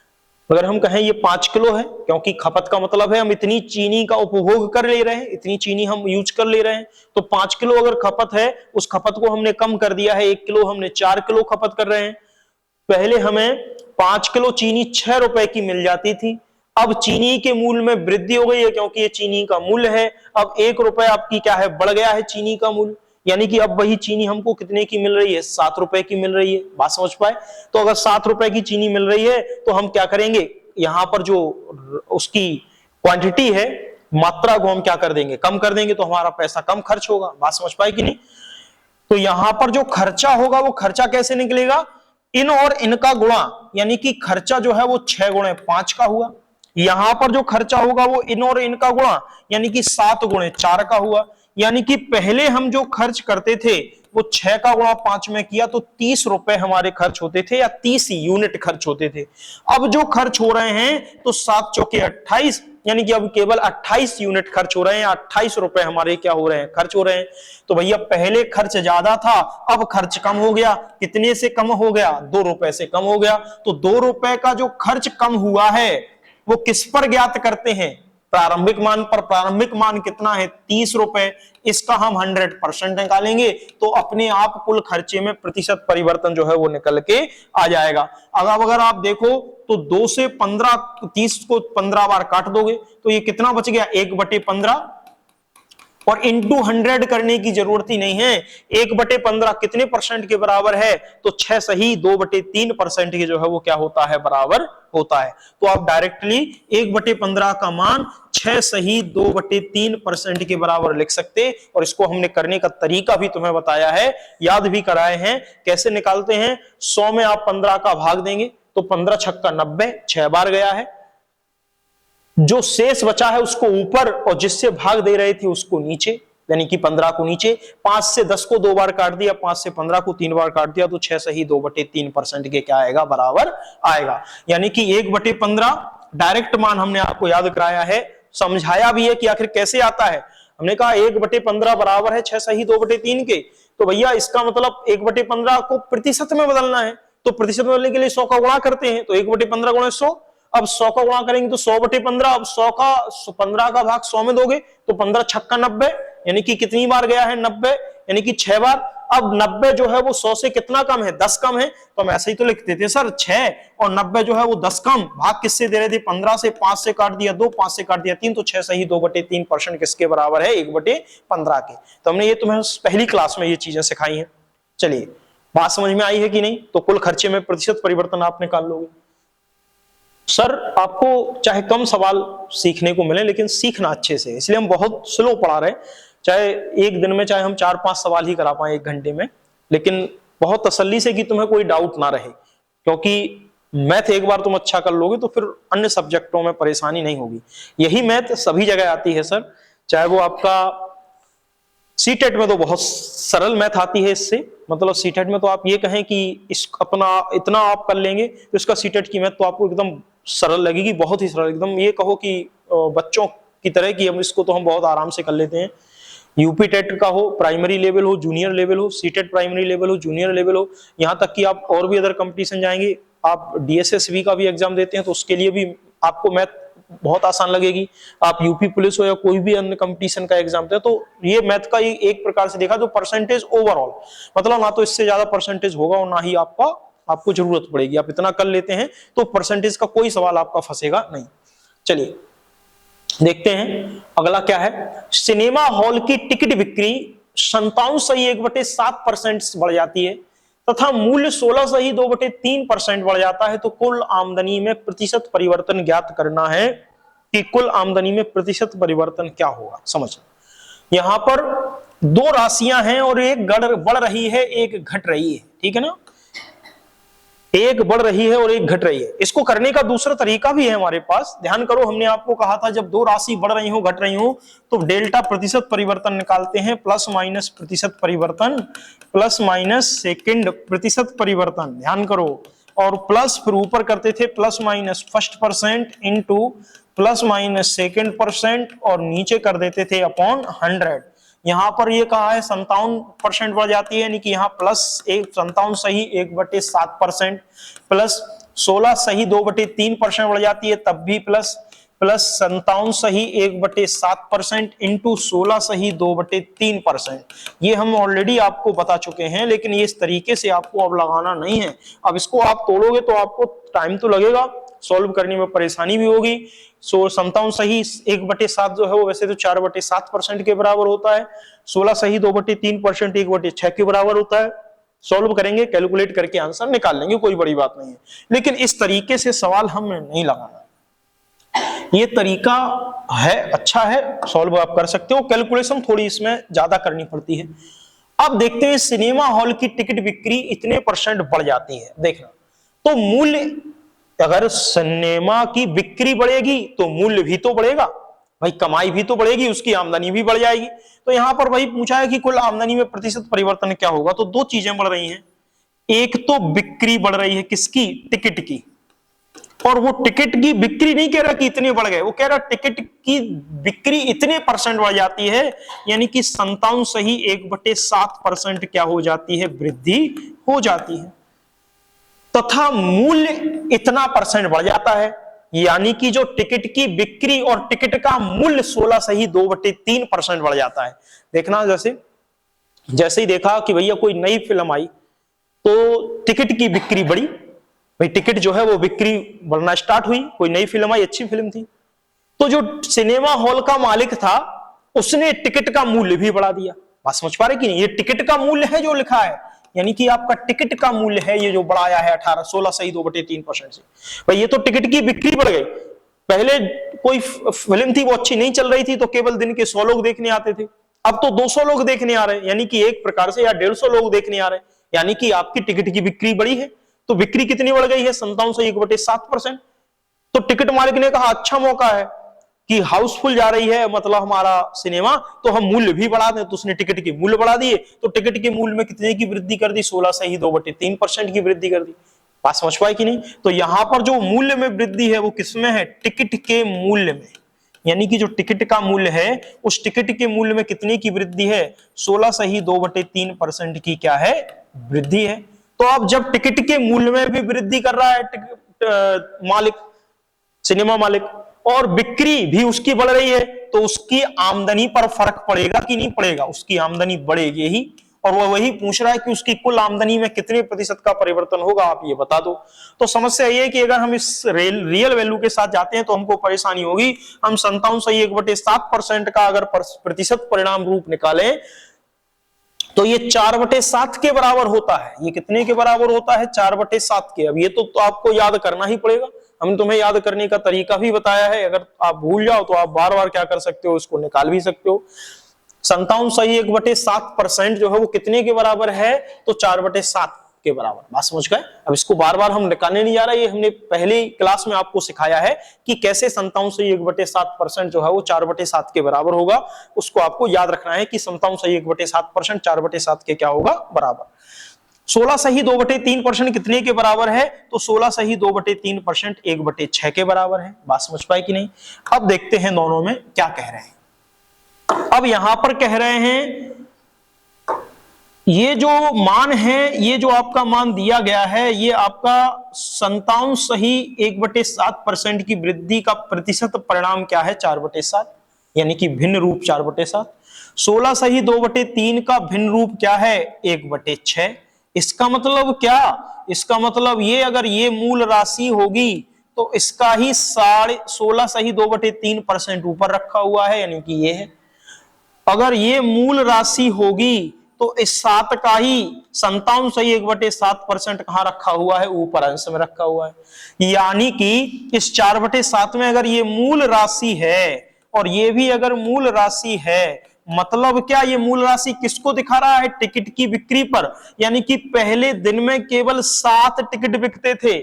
अगर हम कहें ये 5 किलो है, क्योंकि खपत का मतलब है हम इतनी चीनी का उपभोग कर ले रहे हैं, इतनी चीनी हम यूज कर ले रहे हैं, तो 5 किलो अगर खपत है, उस खपत को हमने कम कर दिया है, 1 किलो हमने 4 किलो खपत कर रहे हैं। पहले हमें 5 किलो चीनी 6 रुपए की मिल जाती थी, अब चीनी के मूल्य में वृद्धि हो गई है क्योंकि ये चीनी का मूल्य है। अब 1 रुपए आपकी क्या है, बढ़ गया है चीनी का मूल्य, यानी कि अब वही चीनी हमको कितने की मिल रही है, 7 रुपए की मिल रही है। बात समझ पाए? तो अगर 7 रुपए की चीनी मिल रही है तो हम क्या करेंगे, यहां पर जो उसकी क्वांटिटी है, मात्रा को हम क्या कर देंगे, कम कर देंगे, तो हमारा पैसा कम खर्च होगा। बात समझ पाए कि नहीं? तो यहां पर जो खर्चा होगा वो खर्चा कैसे निकलेगा, इन और इनका गुणा, यानी कि खर्चा जो है वो 6 गुणे 5 का हुआ। यहां पर जो खर्चा होगा वो इन और इनका गुणा, यानी कि 7 गुणे 4 का हुआ। यानी कि पहले हम जो खर्च करते थे वो 6 का गुणा 5 में किया तो 30 रुपए हमारे खर्च होते थे, या 30 यूनिट खर्च होते थे। अब जो खर्च हो रहे हैं तो 7 चौके 28, यानी कि अब केवल 28 यूनिट खर्च हो रहे हैं, या 28 रुपए हमारे क्या हो रहे हैं, खर्च हो रहे हैं। तो भैया पहले खर्च ज्यादा था, अब खर्च कम हो गया। कितने से कम हो गया, 2 रुपए से कम हो गया। तो 2 रुपए का जो खर्च कम हुआ है वो किस पर ज्ञात करते हैं, प्रारंभिक मान पर। प्रारंभिक मान कितना है, 30 रुपए। इसका हम 100% निकालेंगे तो अपने आप कुल खर्चे में प्रतिशत परिवर्तन जो है वो निकल के आ जाएगा। अब अगर आप देखो तो 2 से 15, 30 को 15 बार काट दोगे तो ये कितना बच गया, 1/15, और इंटू 100 करने की जरूरत ही नहीं है। 1/15 कितने परसेंट के बराबर है, तो 6 सही 2/3% के जो है वो क्या होता है, बराबर होता है। तो आप डायरेक्टली 1/15 का मान 6 सही 2/3% के बराबर लिख सकते। और इसको हमने करने का तरीका भी तुम्हें बताया है, याद भी कराए हैं। कैसे निकालते हैं, 100 में आप 15 का भाग देंगे तो 15 छक्का 90, 6 बार गया है। जो शेष बचा है उसको ऊपर, और जिससे भाग दे रहे थे उसको नीचे, यानी कि 15 को नीचे। 5 से 10 को 2 बार काट दिया, 5 से 15 को 3 बार काट दिया, तो 6 सही 2/3% के क्या आएगा, बराबर आएगा। यानी कि 1/15 डायरेक्ट मान हमने आपको याद कराया है, समझाया भी है कि आखिर कैसे आता है। हमने कहा 1/15 बराबर है 6 सही 2/3 के। तो भैया इसका मतलब 1/15 को प्रतिशत में बदलना है, तो प्रतिशत में बदलने के लिए 100 का गुणा करते हैं, तो 1/15 गुणा 100। अब 100 का गुणा करेंगे तो 100/15। अब 100 का 15 का भाग 100 में दोगे तो 15 छक्का 90, यानी कि कितनी बार गया है, 90, यानी कि 6 बार। अब 90 जो है वो 100 से कितना कम है, 10 कम है, तो हम ऐसे ही तो लिखते थे सर 6, और 90 जो है वो 10 कम, भाग किससे दे रहे थे, 15 से। 5 से काट दिया 2, 5 से काट दिया 3, तो 6 सही 2/3% किसके बराबर है, 1/15 के। तो हमने ये तुम्हें पहली क्लास में ये चीजें सिखाई हैं। चलिए बात समझ में आई है कि नहीं? तो कुल खर्चे में प्रतिशत परिवर्तन आप निकाल लोगे। सर आपको चाहे कम सवाल सीखने को मिले लेकिन सीखना अच्छे से, इसलिए हम बहुत स्लो पढ़ा रहे हैं। चाहे एक दिन में चाहे हम 4-5 सवाल ही करा पाए 1 घंटे में, लेकिन बहुत तसल्ली से कि तुम्हें कोई डाउट ना रहे, क्योंकि मैथ एक बार तुम अच्छा कर लोगे तो फिर अन्य सब्जेक्टों में परेशानी नहीं होगी। यही मैथ सभी जगह आती है सर, चाहे वो आपका सीटेट में तो बहुत सरल मैथ आती है इससे, मतलब सीटेट में तो आप ये कहें कि इस अपना इतना आप कर लेंगे तो इसका सीटेट की मैथ तो आपको एकदम सरल लगेगी, बहुत ही सरल, एकदम ये कहो कि बच्चों की तरह कि हम इसको तो हम बहुत आराम से कर लेते हैं। यूपी टेट का हो, प्राइमरी लेवल हो, जूनियर लेवल हो, सीटेट प्राइमरी लेवल हो, जूनियर लेवल हो, यहाँ तक कि आप और भी अदर कंपटीशन जाएंगे, आप डीएसएसबी का भी एग्जाम देते हैं तो उसके लिए भी आपको मैथ बहुत आसान लगेगी। आप यूपी पुलिस हो या कोई भी अन्य कंपटीशन का एग्जाम दे तो ये मैथ का एक प्रकार से देखा तो परसेंटेज ओवरऑल, मतलब ना तो इससे ज्यादा परसेंटेज होगा और ना ही आपको जरूरत पड़ेगी, आप इतना कर लेते हैं तो परसेंटेज का कोई सवाल आपका फंसेगा नहीं। चलिए देखते हैं अगला क्या है। सिनेमा हॉल की टिकट बिक्री 57.1/7% बढ़ जाती है तथा मूल्य 16.2/3% बढ़ जाता है तो कुल आमदनी में प्रतिशत परिवर्तन ज्ञात करना है कि कुल आमदनी में प्रतिशत परिवर्तन क्या होगा। समझना यहां पर दो राशियां हैं और एक बढ़ रही है एक घट रही है, ठीक है ना, एक बढ़ रही है और एक घट रही है। इसको करने का दूसरा तरीका भी है हमारे पास, ध्यान करो, हमने आपको कहा था जब दो राशि बढ़ रही हो घट रही हो तो डेल्टा प्रतिशत परिवर्तन निकालते हैं, प्लस माइनस प्रतिशत परिवर्तन, प्लस माइनस सेकंड प्रतिशत परिवर्तन, ध्यान करो, और प्लस फिर ऊपर करते थे plus minus first percent into plus minus second percent और नीचे कर देते थे अपॉन 100। यहां पर ये कहा है 57% बढ़ जाती है, यानी कि यहाँ प्लस 57 सही 1/7% प्लस 16 सही 2/3% बढ़ जाती है, तब भी प्लस 57 सही 1/7% इंटू 16 सही 2/3%। ये हम ऑलरेडी आपको बता चुके हैं, लेकिन ये इस तरीके से आपको अब लगाना नहीं है। अब इसको आप तोड़ोगे तो आपको टाइम तो लगेगा, सॉल्व करने में परेशानी भी होगी। 57 सही 1/7 जो है वो वैसे तो 4/7% के बराबर होता है, 16 सही 2/3% 1/6 के बराबर होता है। सॉल्व करेंगे, कैलकुलेट करके आंसर निकाल लेंगे, कोई बड़ी बात नहीं है। लेकिन इस तरीके से सवाल हमें नहीं लगाना, ये तरीका है, अच्छा है, सॉल्व आप कर सकते हो, कैलकुलेशन थोड़ी इसमें ज्यादा करनी पड़ती है। अब देखते हैं सिनेमा हॉल की टिकट बिक्री इतने परसेंट बढ़ जाती है, देखना तो मूल्य, अगर सिनेमा की बिक्री बढ़ेगी तो मूल्य भी तो बढ़ेगा भाई, कमाई भी तो बढ़ेगी, उसकी आमदनी भी बढ़ जाएगी। तो यहां पर वही पूछा है कि कुल आमदनी में प्रतिशत परिवर्तन क्या होगा, तो दो चीजें बढ़ रही हैं, एक तो बिक्री बढ़ रही है किसकी, टिकट की, और वो टिकट की बिक्री नहीं कह रहा कि इतने बढ़ गए, वो कह रहा टिकट की बिक्री इतने परसेंट बढ़ जाती है, यानी कि 57 सही 1/7% क्या हो जाती है, वृद्धि हो जाती है, तथा मूल्य इतना परसेंट बढ़ जाता है, यानी कि जो टिकट की बिक्री और टिकट का मूल्य 16 सही 2/3% बढ़ जाता है। देखना जैसे ही देखा कि भैया कोई नई फिल्म आई तो टिकट की बिक्री बढ़ी, भाई टिकट जो है वो बिक्री बढ़ना स्टार्ट हुई, कोई नई फिल्म आई, अच्छी फिल्म थी, तो जो सिनेमा हॉल का मालिक था उसने टिकट का मूल्य भी बढ़ा दिया। बात समझ पा रहे कि नहीं, ये टिकट का मूल्य है जो लिखा है, यानी कि आपका टिकट का मूल्य है ये जो बढ़ाया है 16 सही 2/3% से। भाई ये तो टिकट की बिक्री बढ़ गई, पहले कोई फिल्म थी वो अच्छी नहीं चल रही थी तो केवल दिन के 100 लोग देखने आते थे, अब तो 200 लोग देखने आ रहे हैं, यानी कि एक प्रकार से या 150 लोग देखने आ रहे हैं, यानी कि आपकी टिकट की बिक्री बढ़ी है। तो बिक्री कितनी बढ़ गई है, 57 से 1/7%। तो टिकट मालिक ने कहा अच्छा मौका है कि हाउसफुल जा रही है मतलब हमारा सिनेमा, तो हम मूल्य भी बढ़ा दें, तो उसने टिकट के मूल्य बढ़ा दिए, तो टिकट के मूल्य में कितने की वृद्धि कर दी, 16 से ही 2/3% की वृद्धि कर दी। बात समझ पाए कि नहीं, तो यहां पर जो मूल्य में वृद्धि है वो किसमें है, टिकट के मूल्य में, यानी कि जो टिकट का मूल्य है उस टिकट के मूल्य में कितने की वृद्धि है, 16 से ही 2/3% की क्या है, वृद्धि है। तो अब जब टिकट के मूल्य में भी वृद्धि कर रहा है मालिक, सिनेमा मालिक, और बिक्री भी उसकी बढ़ रही है, तो उसकी आमदनी पर फर्क पड़ेगा कि नहीं पड़ेगा, उसकी आमदनी बढ़ेगी ही, और वह वही पूछ रहा है कि उसकी कुल आमदनी में कितने प्रतिशत का परिवर्तन होगा, आप ये बता दो। तो समस्या ये है कि अगर हम इस रियल वैल्यू के साथ जाते हैं तो हमको परेशानी होगी। हम 57 से 1/7% का अगर प्रतिशत परिणाम रूप निकालें तो ये 4/7 के बराबर होता है। ये कितने के बराबर होता है, 4/7 के। अब ये तो आपको याद करना ही पड़ेगा, हमने तुम्हें याद करने का तरीका भी बताया है, अगर आप भूल जाओ तो आप बार बार क्या कर सकते हो, इसको निकाल भी सकते हो। 57 सही 1/7% जो है वो कितने के बराबर है, तो 4/7। के बराबर। बात समझ गए? अब इसको बार बार हम निकालने नहीं जा रहा, ये हमने पहली क्लास में आपको सिखाया है कि कैसे 57/7% जो है वो 4/7 के बराबर होगा। उसको आपको याद रखना है कि 57/7% 4/7 के क्या होगा बराबर। 16 सही 2/3% कितने के बराबर है? तो 16 सही 2/3% 1/6 के बराबर है। बात समझ पाए कि नहीं? अब देखते हैं दोनों में क्या कह रहे हैं। अब यहां पर कह रहे हैं ये जो मान है, ये जो आपका मान दिया गया है, ये आपका 57 सही 1/7% की वृद्धि का प्रतिशत परिणाम क्या है? 4/7, यानी कि भिन्न रूप 4/7। 16 सही 2/3 का भिन्न रूप क्या है? 1/6। इसका मतलब क्या? इसका मतलब ये अगर ये मूल राशि होगी तो इसका ही 16 सही 2/3% ऊपर रखा हुआ है, यानी कि ये है। अगर ये मूल राशि होगी तो इस 7 का ही 57 सही 1/7% कहां रखा हुआ है? ऊपर अंश में रखा हुआ है। यानी कि इस 4/7 में अगर ये मूल राशि है और ये भी अगर मूल राशि है, मतलब क्या? ये मूल राशि किसको दिखा रहा है? टिकट की बिक्री पर। यानी कि पहले दिन में केवल 7 टिकट बिकते थे,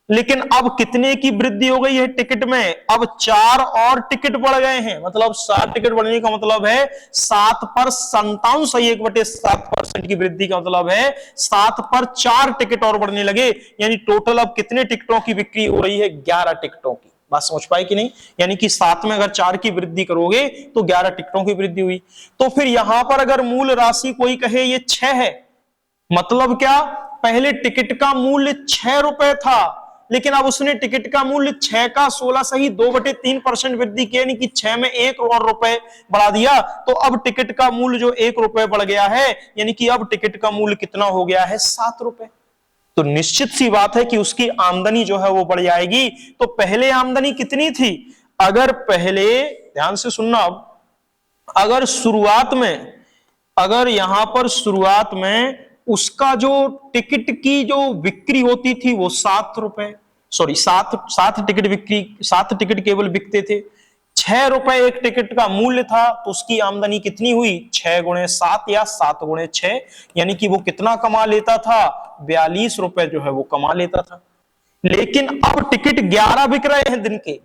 लेकिन अब कितने की वृद्धि हो गई है टिकट में? अब 4 और टिकट बढ़ गए हैं। मतलब 7 टिकट बढ़ने का मतलब है 7 पर 57 सही 1/7% की वृद्धि का मतलब है 7 पर 4 टिकट और बढ़ने लगे। यानी टोटल अब कितने टिकटों की बिक्री हो रही है? 11 टिकटों की। बात समझ पाए कि नहीं? यानी कि 7 में अगर 4 की वृद्धि करोगे तो 11 टिकटों की वृद्धि हुई। तो फिर यहां पर अगर मूल राशि कोई कहे ये 6 है, मतलब क्या? पहले टिकट का मूल्य 6 रुपए था, लेकिन अब उसने टिकट का मूल्य 6 का 16 सही 2/3% वृद्धि की, यानी कि 6 में 1 और रुपए बढ़ा दिया। तो अब टिकट का मूल्य जो 1 रुपए बढ़ गया है, यानी कि अब टिकट का मूल्य कितना हो गया है? 7 रुपए। तो निश्चित सी बात है कि उसकी आमदनी जो है वो बढ़ जाएगी। तो पहले आमदनी कितनी थी? अगर पहले, ध्यान से सुनना, अगर शुरुआत में, अगर यहां पर शुरुआत में उसका जो टिकट की जो बिक्री होती थी वो 7 रुपए, सॉरी 7 टिकट बिक्री, 7 टिकट केवल बिकते थे, 6 रुपए एक टिकट का मूल्य था, तो उसकी आमदनी कितनी हुई? 6 गुणे 7 या 7 गुणे 6, यानी कि वो कितना कमा लेता था? 42 रुपए जो है वो कमा लेता था। लेकिन अब टिकट 11 बिक रहे हैं दिन के,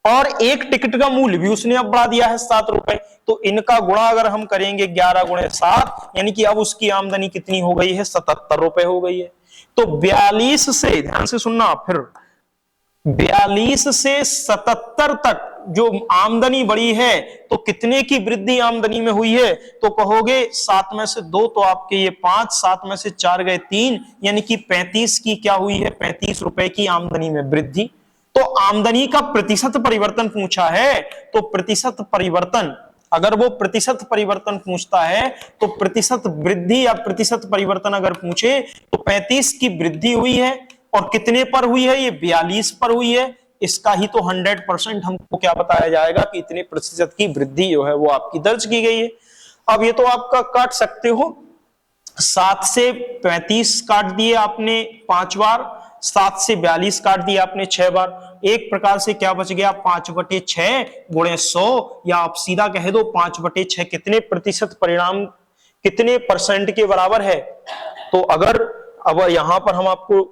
और एक टिकट का मूल्य भी उसने अब बढ़ा दिया है 7 रुपए। तो इनका गुणा अगर हम करेंगे 11 गुणे 7, यानी कि अब उसकी आमदनी कितनी हो गई है? 77 रुपए हो गई है। तो 42 से, ध्यान से सुनना, फिर 42 से 77 तक जो आमदनी बढ़ी है, तो कितने की वृद्धि आमदनी में हुई है? तो कहोगे 7 में से 2 तो आपके ये 5, 7 में से 4 गए 3, यानी कि 35 की क्या हुई है? 35 रुपए की आमदनी में वृद्धि। तो आमदनी का प्रतिशत परिवर्तन पूछा है, तो प्रतिशत परिवर्तन, अगर वो प्रतिशत परिवर्तन पूछता है तो प्रतिशत वृद्धि या प्रतिशत परिवर्तन अगर पूछे तो 35 की वृद्धि हुई है, और कितने पर हुई है? ये 42 पर हुई है। इसका ही तो 100% हमको क्या बताया जाएगा कि इतने प्रतिशत की वृद्धि जो है वो आपकी दर्ज की गई है। अब ये तो आपका काट सकते हो, 7 से 35 काट दिए आपने 5 बार, 7 से 42 काट दिया आपने 6 बार। एक प्रकार से क्या बच गया? 5/6 गुणे 100, या आप सीधा कह दो 5/6 कितने प्रतिशत परिणाम, कितने परसेंट के बराबर है? तो अगर अब यहां पर हम आपको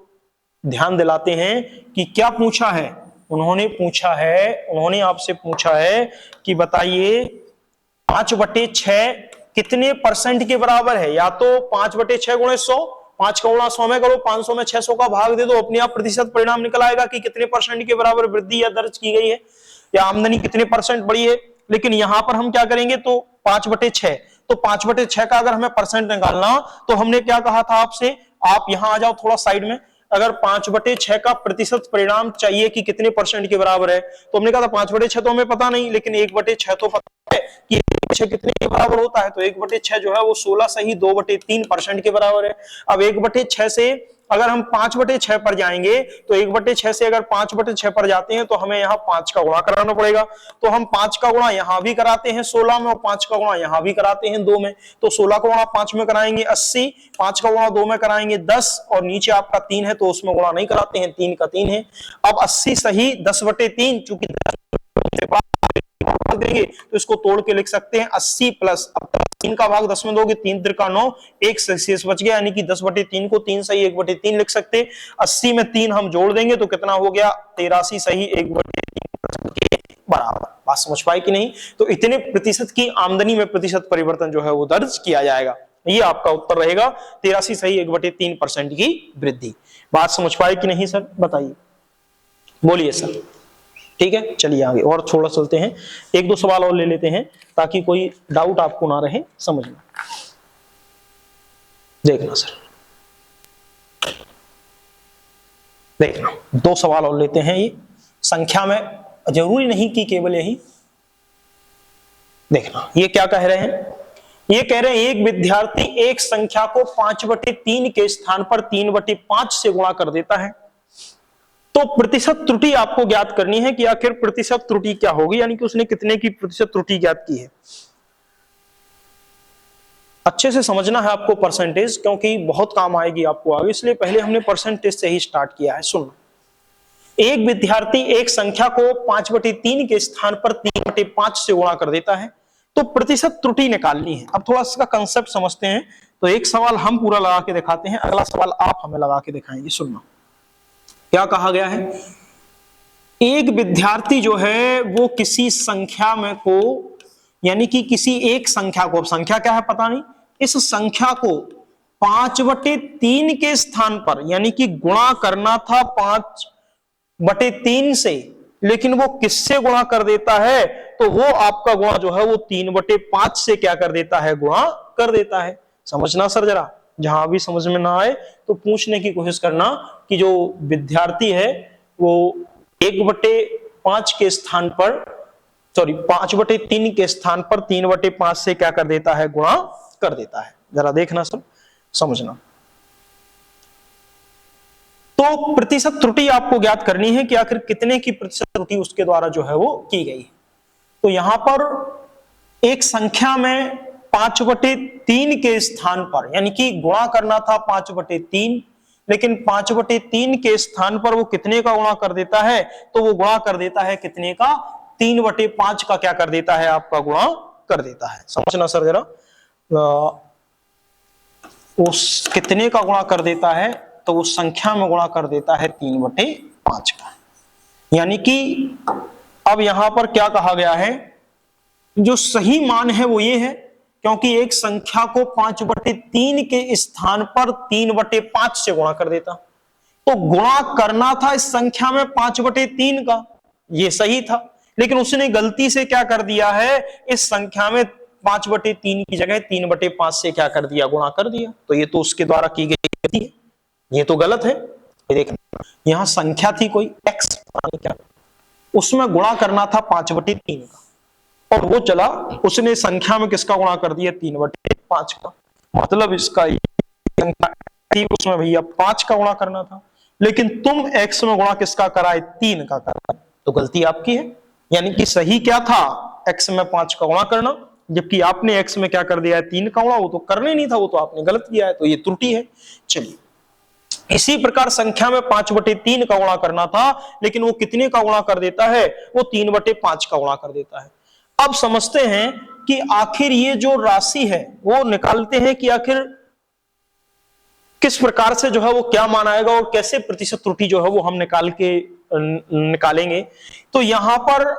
ध्यान दिलाते हैं कि क्या पूछा है, उन्होंने पूछा है, उन्होंने आपसे पूछा है कि बताइए 5/6 कितने परसेंट के बराबर है? या तो 5/6 गुणे 100, 5 का गुणा 100 में करो, 500 में 600 का भाग दे दो, अपने आप प्रतिशत परिणाम निकल आएगा कि कितने परसेंट के बराबर वृद्धि या दर्ज की गई है, या आमदनी कितने परसेंट बढ़ी है। लेकिन यहां पर हम क्या करेंगे? तो 5/6, तो 5/6 का अगर हमें परसेंट निकालना, तो हमने क्या कहा था आपसे? आप यहां आ जाओ थोड़ा साइड में। अगर 5/6 का प्रतिशत परिणाम चाहिए कि कितने परसेंट के बराबर है, तो हमने कहा था 5/6 तो हमें पता नहीं, लेकिन 1/6 तो पता है कि 1/6 कितने के बराबर होता है। तो 1/6 जो है वो 16 सही 2/3% के बराबर है। अब 1/6 से अगर हम 5/6 पर जाएंगे, तो 1/6 से अगर 5/6 पर जाते हैं तो हमें यहाँ 5 का गुणा कराना पड़ेगा। तो हम 5 का गुणा यहां भी कराते हैं 16 में, और 5 का गुणा यहां भी कराते हैं 2 में। तो 16 का गुणा 5 में कराएंगे 80, 5 का गुणा 2 में कराएंगे 10, और नीचे आपका 3 है तो उसमें गुणा नहीं कराते हैं, 3 का 3 है। अब 80 सही 10/3, चूंकि देंगे तो इसको तोड़ के लिख सकते हैं 80 प्लस, अब 3 का भाग 10 में दोगे 3 त्रिका 9, 1 शेष बच गया, यानी कि 10/3 को 3 सही 1/3 लिख सकते हैं। 80 में 3 हम जोड़ देंगे तो कितना हो गया 83 सही 1/3 के बराबर। बात समझ पाए कि नहीं? तो इतने प्रतिशत की आमदनी में प्रतिशत परिवर्तन जो है वो दर्ज किया जाएगा। ये आपका उत्तर रहेगा 83 सही 1/3% की वृद्धि। बात समझ पाए कि नहीं सर? बताइए, बोलिए सर। ठीक है, चलिए आगे और थोड़ा चलते हैं, 1-2 सवाल और ले लेते हैं ताकि कोई डाउट आपको ना रहे समझ में। देखना सर, देखना 2 सवाल और लेते हैं, ये संख्या में जरूरी नहीं कि केवल यही। देखना ये क्या कह रहे हैं, ये कह रहे हैं एक विद्यार्थी एक संख्या को 5/3 के स्थान पर 3/5 से गुणा कर देता है, तो प्रतिशत त्रुटि आपको ज्ञात करनी है कि आखिर प्रतिशत त्रुटि क्या होगी, यानी कि उसने कितने की प्रतिशत त्रुटि ज्ञात की है। अच्छे से समझना है आपको परसेंटेज, क्योंकि बहुत काम आएगी आपको आगे, इसलिए पहले हमने परसेंटेज से ही स्टार्ट किया है। सुनना, एक विद्यार्थी एक संख्या को 5/3 के स्थान पर 3/5 से गुणा कर देता है, तो प्रतिशत त्रुटि निकालनी है। अब थोड़ा इसका कंसेप्ट समझते हैं। तो एक सवाल हम पूरा लगा के दिखाते हैं, अगला सवाल आप हमें लगा के दिखाएंगे। सुनना क्या कहा गया है, एक विद्यार्थी जो है वो किसी संख्या में को, यानी कि किसी एक संख्या को, अब संख्या क्या है पता नहीं, इस संख्या को 5/3 के स्थान पर, यानी कि गुणा करना था 5/3 से, लेकिन वो किससे गुणा कर देता है, तो वो आपका गुणा जो है वो 3/5 से क्या कर देता है, गुणा कर देता है। समझना सर जरा, जहां भी समझ में ना आए तो पूछने की कोशिश करना कि जो विद्यार्थी है वो 1/5 के स्थान पर, सॉरी 5/3 के स्थान पर 3/5 से क्या कर देता है, गुणा कर देता है। जरा देखना सर, समझना। तो प्रतिशत त्रुटि आपको ज्ञात करनी है कि आखिर कितने की प्रतिशत त्रुटि उसके द्वारा जो है वो की गई है। तो यहां पर एक संख्या में 5/3 के स्थान पर, यानी कि गुणा करना था 5/3, लेकिन 5/3 के स्थान पर वो कितने का गुणा कर देता है, तो वो गुणा कर देता है कितने का, 3/5 का क्या कर देता है, आपका गुणा कर देता है। समझना सर जरा, उस कितने का गुणा कर देता है, तो उस संख्या में गुणा कर देता है 3/5 का। यानी कि अब यहां पर क्या कहा गया है, जो सही मान है वो ये है, क्योंकि एक संख्या को 5/3 के स्थान पर 3/5 से गुणा कर देता, तो गुणा करना था इस संख्या में 5/3 का, ये सही था, लेकिन उसने गलती से क्या कर दिया है, इस संख्या में 5/3 की जगह 3/5 से क्या कर दिया, गुणा कर दिया। तो ये तो उसके द्वारा की गई गलती है, ये तो गलत है। देखना यहां संख्या थी कोई x, क्या उसमें गुणा करना था 5/3 का, और वो चला उसने संख्या में किसका गुणा कर दिया, 3/5 का। मतलब इसका उसमें भैया 5 का गुणा करना था, लेकिन तुम x में गुणा किसका कराए, 3 का कराए, तो गलती आपकी है। यानी कि सही क्या था, x में 5 का गुणा करना, जबकि आपने x में क्या कर दिया है, 3 का गुणा, वो तो करने नहीं था, वो तो आपने गलत किया है, तो ये त्रुटि है। चलिए इसी प्रकार संख्या में 5/3 का गुणा करना था, लेकिन वो कितने का गुणा कर देता है, वो 3/5 का गुणा कर देता है। अब समझते हैं कि आखिर ये जो राशि है वो निकालते हैं कि आखिर किस प्रकार से जो है वो क्या मान आएगा और कैसे प्रतिशत त्रुटि जो है वो हम निकालेंगे। तो यहां पर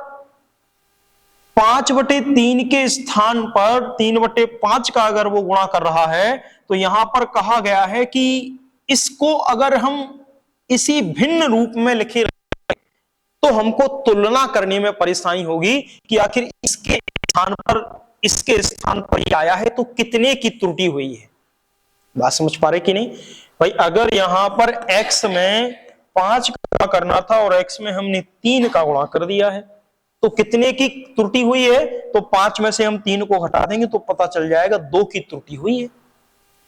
5/3 के स्थान पर 3/5 का अगर वो गुणा कर रहा है, तो यहां पर कहा गया है कि इसको अगर हम इसी भिन्न रूप में लिखे तो हमको तुलना करने में परेशानी होगी कि आखिर इसके स्थान पर ये आया है तो कितने की त्रुटि हुई है। बात समझ पा रहे कि नहीं भाई, अगर यहां पर x में 5 का करना था और x में हमने 3 का गुणा कर दिया है, तो कितने की त्रुटि हुई है, तो 5 में से हम 3 को हटा देंगे तो पता चल जाएगा 2 की त्रुटि हुई है।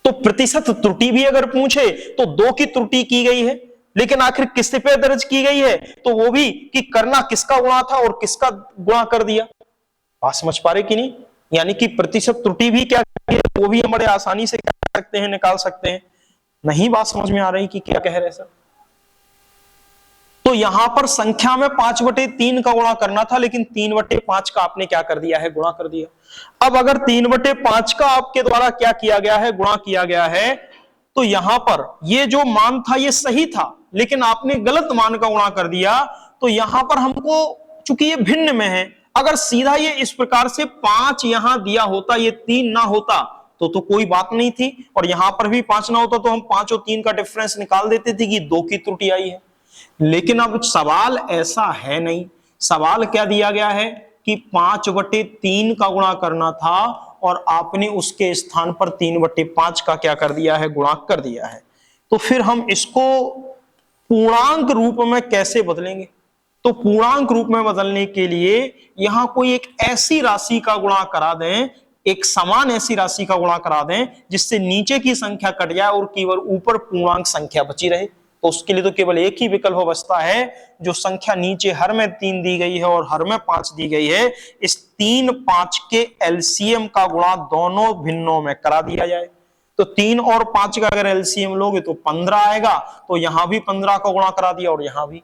तो प्रतिशत त्रुटि भी अगर पूछे तो 2 की त्रुटि की गई है, लेकिन आखिर किस पे दर्ज की गई है, तो वो भी कि करना किसका गुणा था और किसका गुणा कर दिया। बात समझ पा रहे कि नहीं, यानी कि प्रतिशत त्रुटि भी क्या है, वो भी हम बड़े आसानी से क्या कर सकते हैं, निकाल सकते हैं। नहीं बात समझ में आ रही कि क्या कह रहे सर। तो यहां पर संख्या में 5/3 का गुणा करना था, लेकिन 3/5 का आपने क्या कर दिया है, गुणा कर दिया। अब अगर 3/5 का आपके द्वारा क्या किया गया है, गुणा किया गया है, तो यहां पर ये जो मान था ये सही था, लेकिन आपने गलत मान का गुणा कर दिया। तो यहां पर हमको, चूंकि ये भिन्न में है, अगर सीधा ये इस प्रकार से 5 यहां दिया होता, ये 3 ना होता तो कोई बात नहीं थी, और यहां पर भी 5 ना होता तो हम 5 और 3 का डिफरेंस निकाल देते थे कि 2 की त्रुटि आई है। लेकिन अब सवाल ऐसा है नहीं, सवाल क्या दिया गया है कि 5/3 का गुणा करना था, और आपने उसके स्थान पर 3/5 का क्या कर दिया है, गुणा कर दिया है। तो फिर हम इसको पूर्णांक रूप में कैसे बदलेंगे? तो पूर्णांक रूप में बदलने के लिए यहां कोई एक ऐसी राशि का गुणा करा दें, एक समान ऐसी राशि का गुणा करा दें जिससे नीचे की संख्या कट जाए और केवल ऊपर पूर्णांक संख्या बची रहे। तो उसके लिए तो केवल एक ही विकल्प बचता है, जो संख्या नीचे हर में 3 दी गई है और हर में 5 दी गई है, इस 3, 5 के एलसीएम का गुणा दोनों भिन्नों में करा दिया जाए। तो 3 और 5 का अगर एलसीएम लोगे तो 15 आएगा, तो यहां भी 15 का गुणा करा दिया और यहां भी।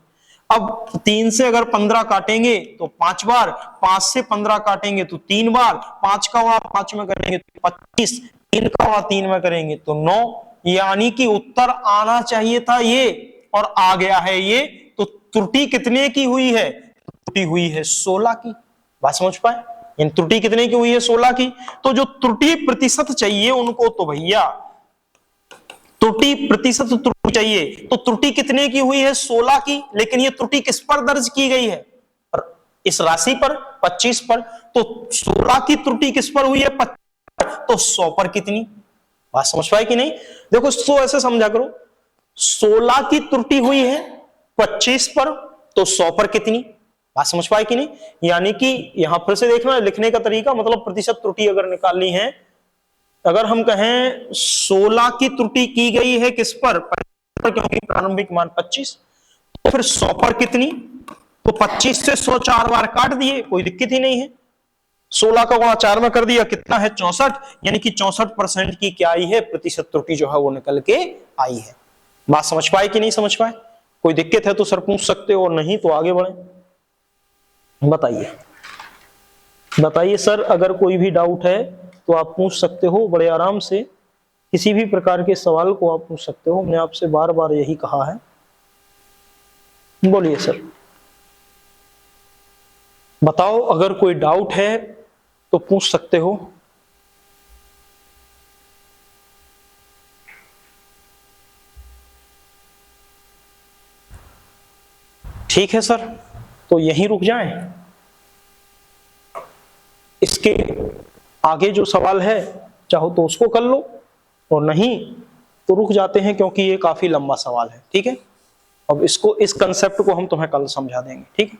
अब 3 से अगर 15 काटेंगे तो 5 बार, 5 से 15 काटेंगे तो 3 बार, 5 का गुणा 5 में करेंगे तो 25, 3 का गुणा 3 में करेंगे तो 9, यानी कि उत्तर आना चाहिए था ये, और आ गया है ये। तो त्रुटि कितने की हुई है? त्रुटि हुई है 16 की। बात समझ पाए? इन त्रुटि कितने की हुई है? 16 की। तो जो त्रुटि प्रतिशत चाहिए उनको, तो भैया त्रुटि प्रतिशत त्रुटि चाहिए, तो त्रुटि कितने की हुई है? 16 की। लेकिन ये त्रुटि किस पर दर्ज की गई है? इस राशि पर, 25 पर। तो 16 की त्रुटि किस पर हुई है? 25 पर। तो 100 पर कितनी? बात समझ पाए कि नहीं? देखो, 100 ऐसे समझा करो, 16 की त्रुटि हुई है 25 पर, तो 100 पर कितनी? बात समझ पाए कि नहीं? यानी कि यहां फिर से देखना लिखने का तरीका, मतलब प्रतिशत त्रुटि अगर निकालनी है, अगर हम कहें 16 की त्रुटि की गई है किस पर? क्योंकि प्रारंभिक मान 25, तो फिर 100 पर कितनी? तो 25 से 100 4 बार काट दिए, कोई दिक्कत ही नहीं है। 16 का गुणा 4 में कर दिया, कितना है? 64, यानी कि 64% की क्या आई है? प्रतिशत त्रुटि जो है वो निकल के आई है। बात समझ पाए कि नहीं समझ पाए? कोई दिक्कत है तो सर पूछ सकते हो, और नहीं तो आगे बढ़े। बताइए बताइए सर, अगर कोई भी डाउट है तो आप पूछ सकते हो, बड़े आराम से किसी भी प्रकार के सवाल को आप पूछ सकते हो। मैंने आपसे बार बार यही कहा है। बोलिए सर, बताओ, अगर कोई डाउट है तो पूछ सकते हो। ठीक है सर, तो यहीं रुक जाएं। इसके आगे जो सवाल है चाहो तो उसको कर लो, और नहीं तो रुक जाते हैं, क्योंकि ये काफी लंबा सवाल है। ठीक है, अब इसको, इस कंसेप्ट को हम तुम्हें कल समझा देंगे। ठीक है।